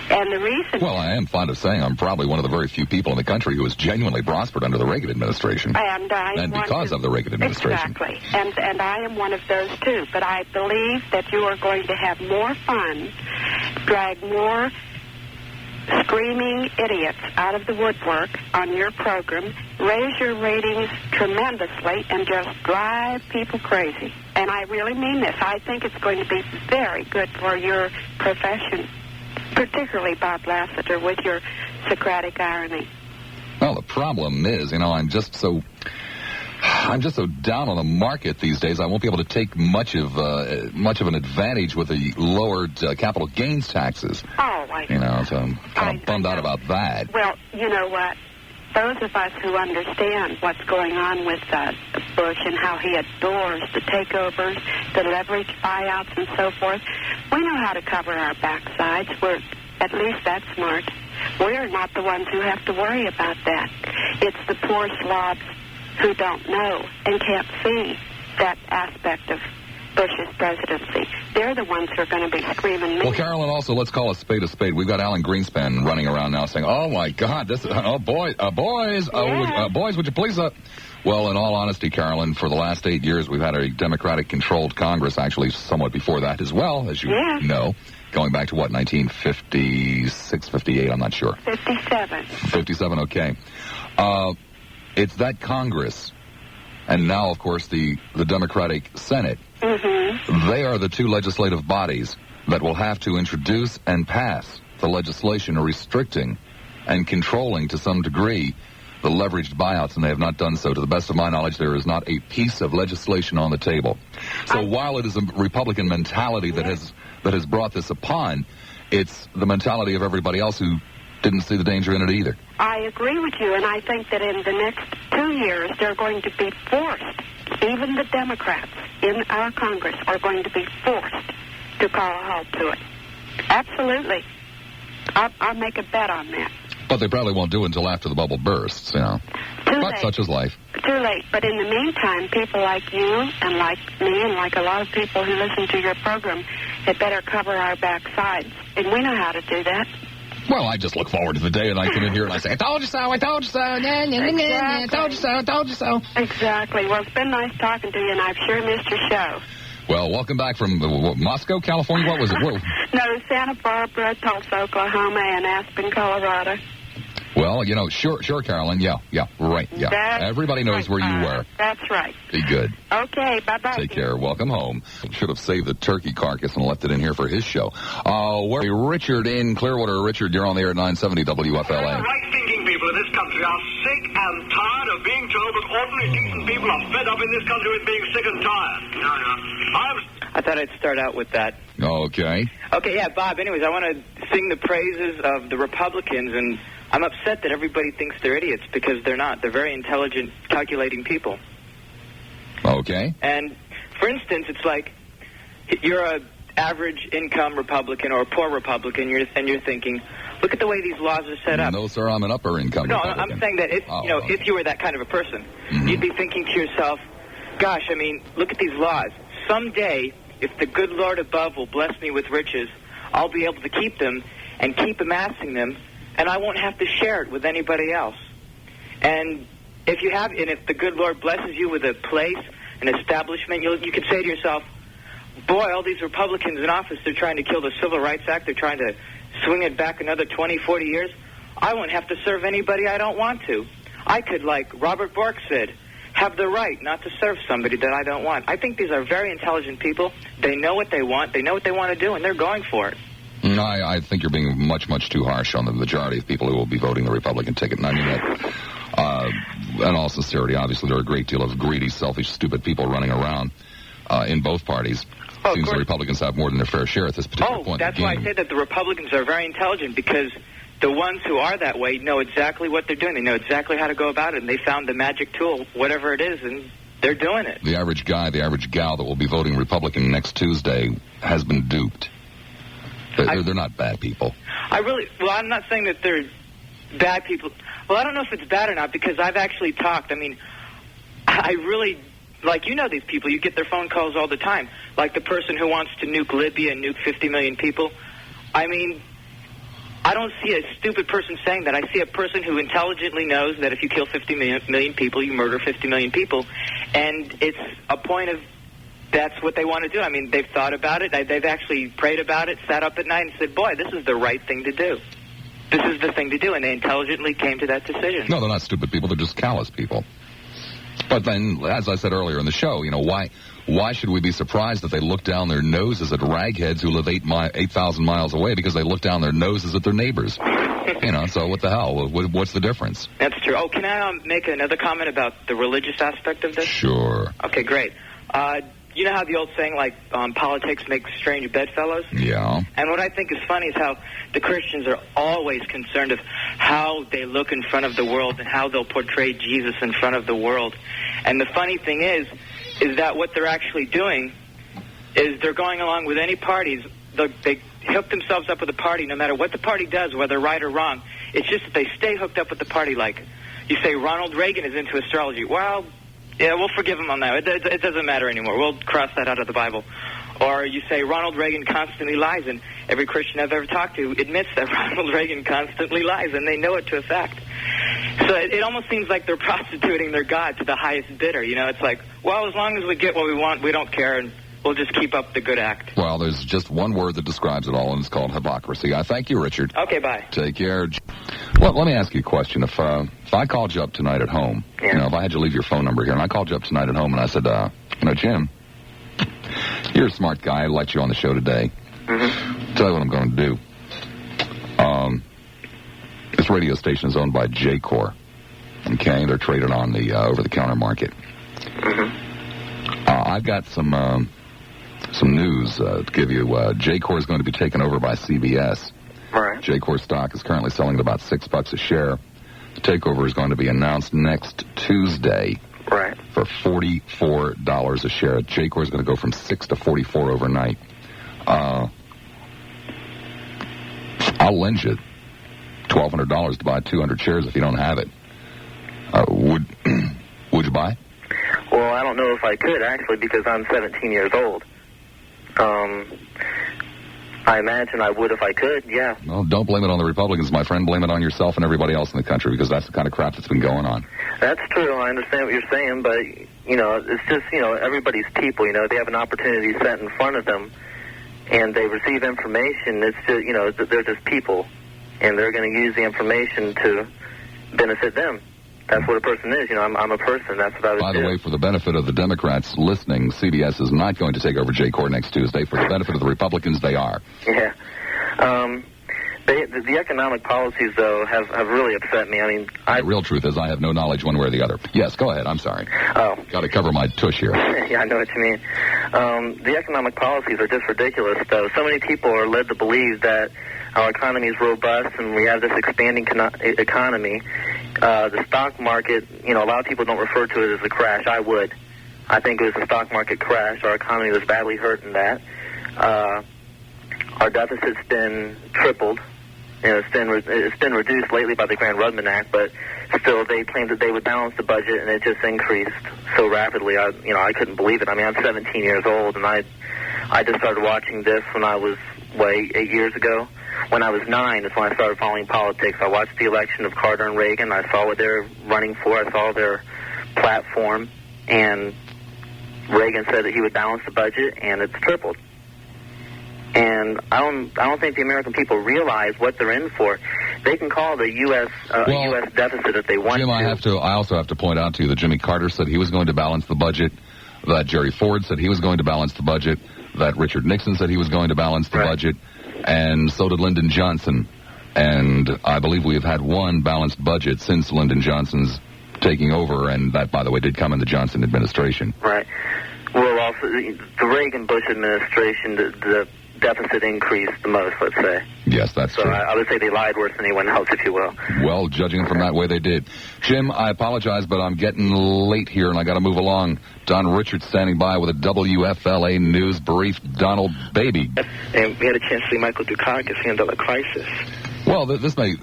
And the reason... Well, I am fond of saying I'm probably one of the very few people in the country who has genuinely prospered under the Reagan administration. And because of the Reagan administration. Exactly. And I am one of those, too. But I believe that you are going to have more fun, drag more screaming idiots out of the woodwork on your program, raise your ratings tremendously, and just drive people crazy. And I really mean this. I think it's going to be very good for your profession. Particularly Bob Lassiter with your Socratic irony. Well, the problem is, I'm just so down on the market these days. I won't be able to take much of an advantage with the lowered capital gains taxes. Oh, I know. So I'm kind of bummed out about that. Well, you know what? Those of us who understand what's going on with Bush and how he adores the takeovers, the leverage buyouts, and so forth, we know how to cover our backsides. We're at least that smart. We're not the ones who have to worry about that. It's the poor slobs who don't know and can't see that aspect of Bush's presidency. They're the ones who are going to be screaming. Well, Carolyn, also, let's call a spade a spade. We've got Alan Greenspan running around now saying, "Oh my God, this is boys, would you please?" Well, in all honesty, Carolyn, for the last 8 years, we've had a Democratic-controlled Congress. Actually, somewhat before that as well, as you know, going back to what 1956, 58. I'm not sure. 57. 57. Okay. It's that Congress. And now, of course, the Democratic Senate. Mm-hmm. They are the two legislative bodies that will have to introduce and pass the legislation restricting and controlling to some degree the leveraged buyouts, and they have not done so. To the best of my knowledge, there is not a piece of legislation on the table. So while it is a Republican mentality that has brought this upon, it's the mentality of everybody else who didn't see the danger in it either. I agree with you, and I think that in the next 2 years, they're going to be forced, even the Democrats in our Congress are going to be forced to call a halt to it. Absolutely. I'll make a bet on that. But they probably won't do it until after the bubble bursts, But late. Such is life. Too late. But in the meantime, people like you and like me and like a lot of people who listen to your program had better cover our backsides. And we know how to do that. Well, I just look forward to the day and I come in here and I say, I told you so, I told you so, I told you so, I told you so. Exactly. Well, it's been nice talking to you, and I've sure missed your show. Well, welcome back from Moscow, California. What was it? No, Santa Barbara, Tulsa, Oklahoma, and Aspen, Colorado. Well, sure, Carolyn. Yeah, right, yeah. Everybody knows where you were. That's right. Be good. Okay, bye-bye. Take care. Welcome home. Should have saved the turkey carcass and left it in here for his show. Richard in Clearwater. Richard, you're on the air at 970 WFLA. Right-thinking people in this country are sick and tired of being told that ordinary decent people are fed up in this country with being sick and tired. No. I thought I'd start out with that. Okay. Okay, yeah, Bob, anyways, I want to sing the praises of the Republicans, and I'm upset that everybody thinks they're idiots, because they're not. They're very intelligent, calculating people. Okay. And, for instance, it's like you're an average income Republican or a poor Republican, and you're thinking, look at the way these laws are set up. No, sir, I'm an upper income Republican. No, I'm saying that if you were that kind of a person, you'd be thinking to yourself, gosh, look at these laws. Someday, if the good Lord above will bless me with riches, I'll be able to keep them and keep amassing them, and I won't have to share it with anybody else. And if the good Lord blesses you with a place, an establishment, you could say to yourself, boy, all these Republicans in office, they're trying to kill the Civil Rights Act, they're trying to swing it back another 20, 40 years. I won't have to serve anybody I don't want to. I could, like Robert Bork said, have the right not to serve somebody that I don't want. I think these are very intelligent people. They know what they want. They know what they want to do, and they're going for it. No, I think you're being much, much too harsh on the majority of people who will be voting the Republican ticket. And I mean that in all sincerity. Obviously, there are a great deal of greedy, selfish, stupid people running around in both parties. Seems the Republicans have more than their fair share at this particular point. That's why I say that the Republicans are very intelligent, because the ones who are that way know exactly what they're doing. They know exactly how to go about it, and they found the magic tool, whatever it is, and they're doing it. The average guy, the average gal that will be voting Republican next Tuesday has been duped. They're not bad people. I'm not saying that they're bad people. Well, I don't know if it's bad or not, because I've actually talked. I mean, I really, like, you know these people. You get their phone calls all the time. Like the person who wants to nuke Libya and nuke 50 million people. I mean, I don't see a stupid person saying that. I see a person who intelligently knows that if you kill 50 million people, you murder 50 million people. And it's a point of that's what they want to do. I mean, they've thought about it. They've actually prayed about it, sat up at night and said, boy, this is the right thing to do. This is the thing to do. And they intelligently came to that decision. No, they're not stupid people. They're just callous people. But then, as I said earlier in the show, why should we be surprised that they look down their noses at ragheads who live 8,000 miles away? Because they look down their noses at their neighbors. So what the hell? What's the difference? That's true. Oh, can I make another comment about the religious aspect of this? Sure. Okay, great. You know how the old saying, like, politics makes strange bedfellows? Yeah. And what I think is funny is how the Christians are always concerned of how they look in front of the world and how they'll portray Jesus in front of the world. And the funny thing is that what they're actually doing is they're going along with any parties. They hook themselves up with a party no matter what the party does, whether right or wrong. It's just that they stay hooked up with the party. Like, you say Ronald Reagan is into astrology. Well, yeah, we'll forgive him on that. It doesn't matter anymore. We'll cross that out of the Bible. Or you say Ronald Reagan constantly lies, and every Christian I've ever talked to admits that Ronald Reagan constantly lies, and they know it to a fact. So it almost seems like they're prostituting their God to the highest bidder. It's like, well, as long as we get what we want, we don't care, and we'll just keep up the good act. Well, there's just one word that describes it all, and it's called hypocrisy. I thank you, Richard. Okay, bye. Take care. Well, let me ask you a question. If I called you up tonight at home, if I had you leave your phone number here, and I called you up tonight at home, and I said, Jim, you're a smart guy. I'd let you on the show today. Mm-hmm. Tell you what I'm going to do. This radio station is owned by J-Corps. Okay, they're traded on the over-the-counter market. Mm-hmm. I've got some news to give you. J-Corps is going to be taken over by CBS. Right. J-Corps stock is currently selling at about $6 a share. The takeover is going to be announced next Tuesday. Right. For $44 a share. J-Corps is going to go from 6 to 44 overnight. I'll lend you $1,200 to buy 200 shares if you don't have it. Would you buy? Well, I don't know if I could, actually, because I'm 17 years old. I imagine I would if I could, yeah. Well, don't blame it on the Republicans, my friend. Blame it on yourself and everybody else in the country, because that's the kind of crap that's been going on. That's true. I understand what you're saying, but, it's just, everybody's people, they have an opportunity set in front of them, and they receive information. It's just, they're just people, and they're going to use the information to benefit them. That's what a person is. I'm a person. That's what I would do. By the way, for the benefit of the Democrats listening, CBS is not going to take over J-Corps next Tuesday. For the benefit of the Republicans, they are. Yeah. The economic policies, though, have really upset me. I mean, the real truth is I have no knowledge one way or the other. Yes, go ahead. I'm sorry. Oh. Got to cover my tush here. Yeah, I know what you mean. The economic policies are just ridiculous, though. So many people are led to believe that our economy is robust and we have this expanding economy. The stock market, a lot of people don't refer to it as a crash. I would. I think it was a stock market crash. Our economy was badly hurt in that. Our deficit's been tripled. It's been reduced lately by the Grand Rudman Act, but still they claimed that they would balance the budget, and it just increased so rapidly. I couldn't believe it. I mean, I'm 17 years old, and I just started watching this when I was 8 years ago. When I was 9 is when I started following politics. I watched the election of Carter and Reagan. I saw what they're running for. I saw their platform, and Reagan said that he would balance the budget, and it's tripled. And I don't think the American people realize what they're in for. They can call the U.S. U.S. deficit if they want Jim, to. I also have to point out to you that Jimmy Carter said he was going to balance the budget, that Jerry Ford said he was going to balance the budget, that Richard Nixon said he was going to balance the budget. And so did Lyndon Johnson. And I believe we have had one balanced budget since Lyndon Johnson's taking over, and that, by the way, did come in the Johnson administration. Right. Well, also, the Reagan-Bush administration, the deficit increased the most, let's say. Yes, that's so true. I would say they lied worse than anyone else, if you will. Well, judging from that way, they did. Jim, I apologize, but I'm getting late here, and I got to move along. Don Richards standing by with a WFLA News Brief. Donald, baby. And we had a chance to see Michael Dukakis handle a crisis. Well, this may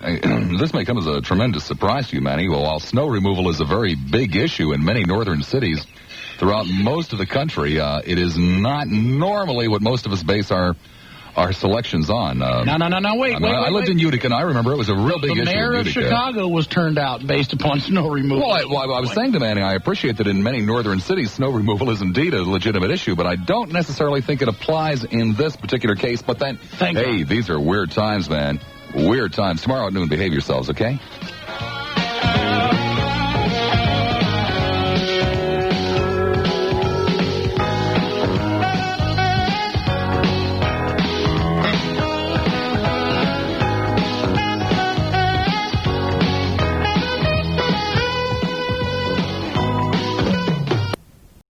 come as a tremendous surprise to you, Manny. Well, while snow removal is a very big issue in many northern cities throughout most of the country, it is not normally what most of us base our selections on. No, wait. I lived in Utica, and I remember it was a real big issue. The mayor of Chicago was turned out based upon snow removal. Well, I was saying to Manny, I appreciate that in many northern cities, snow removal is indeed a legitimate issue, but I don't necessarily think it applies in this particular case. But then, these are weird times, man. Weird times. Tomorrow at noon, behave yourselves, okay?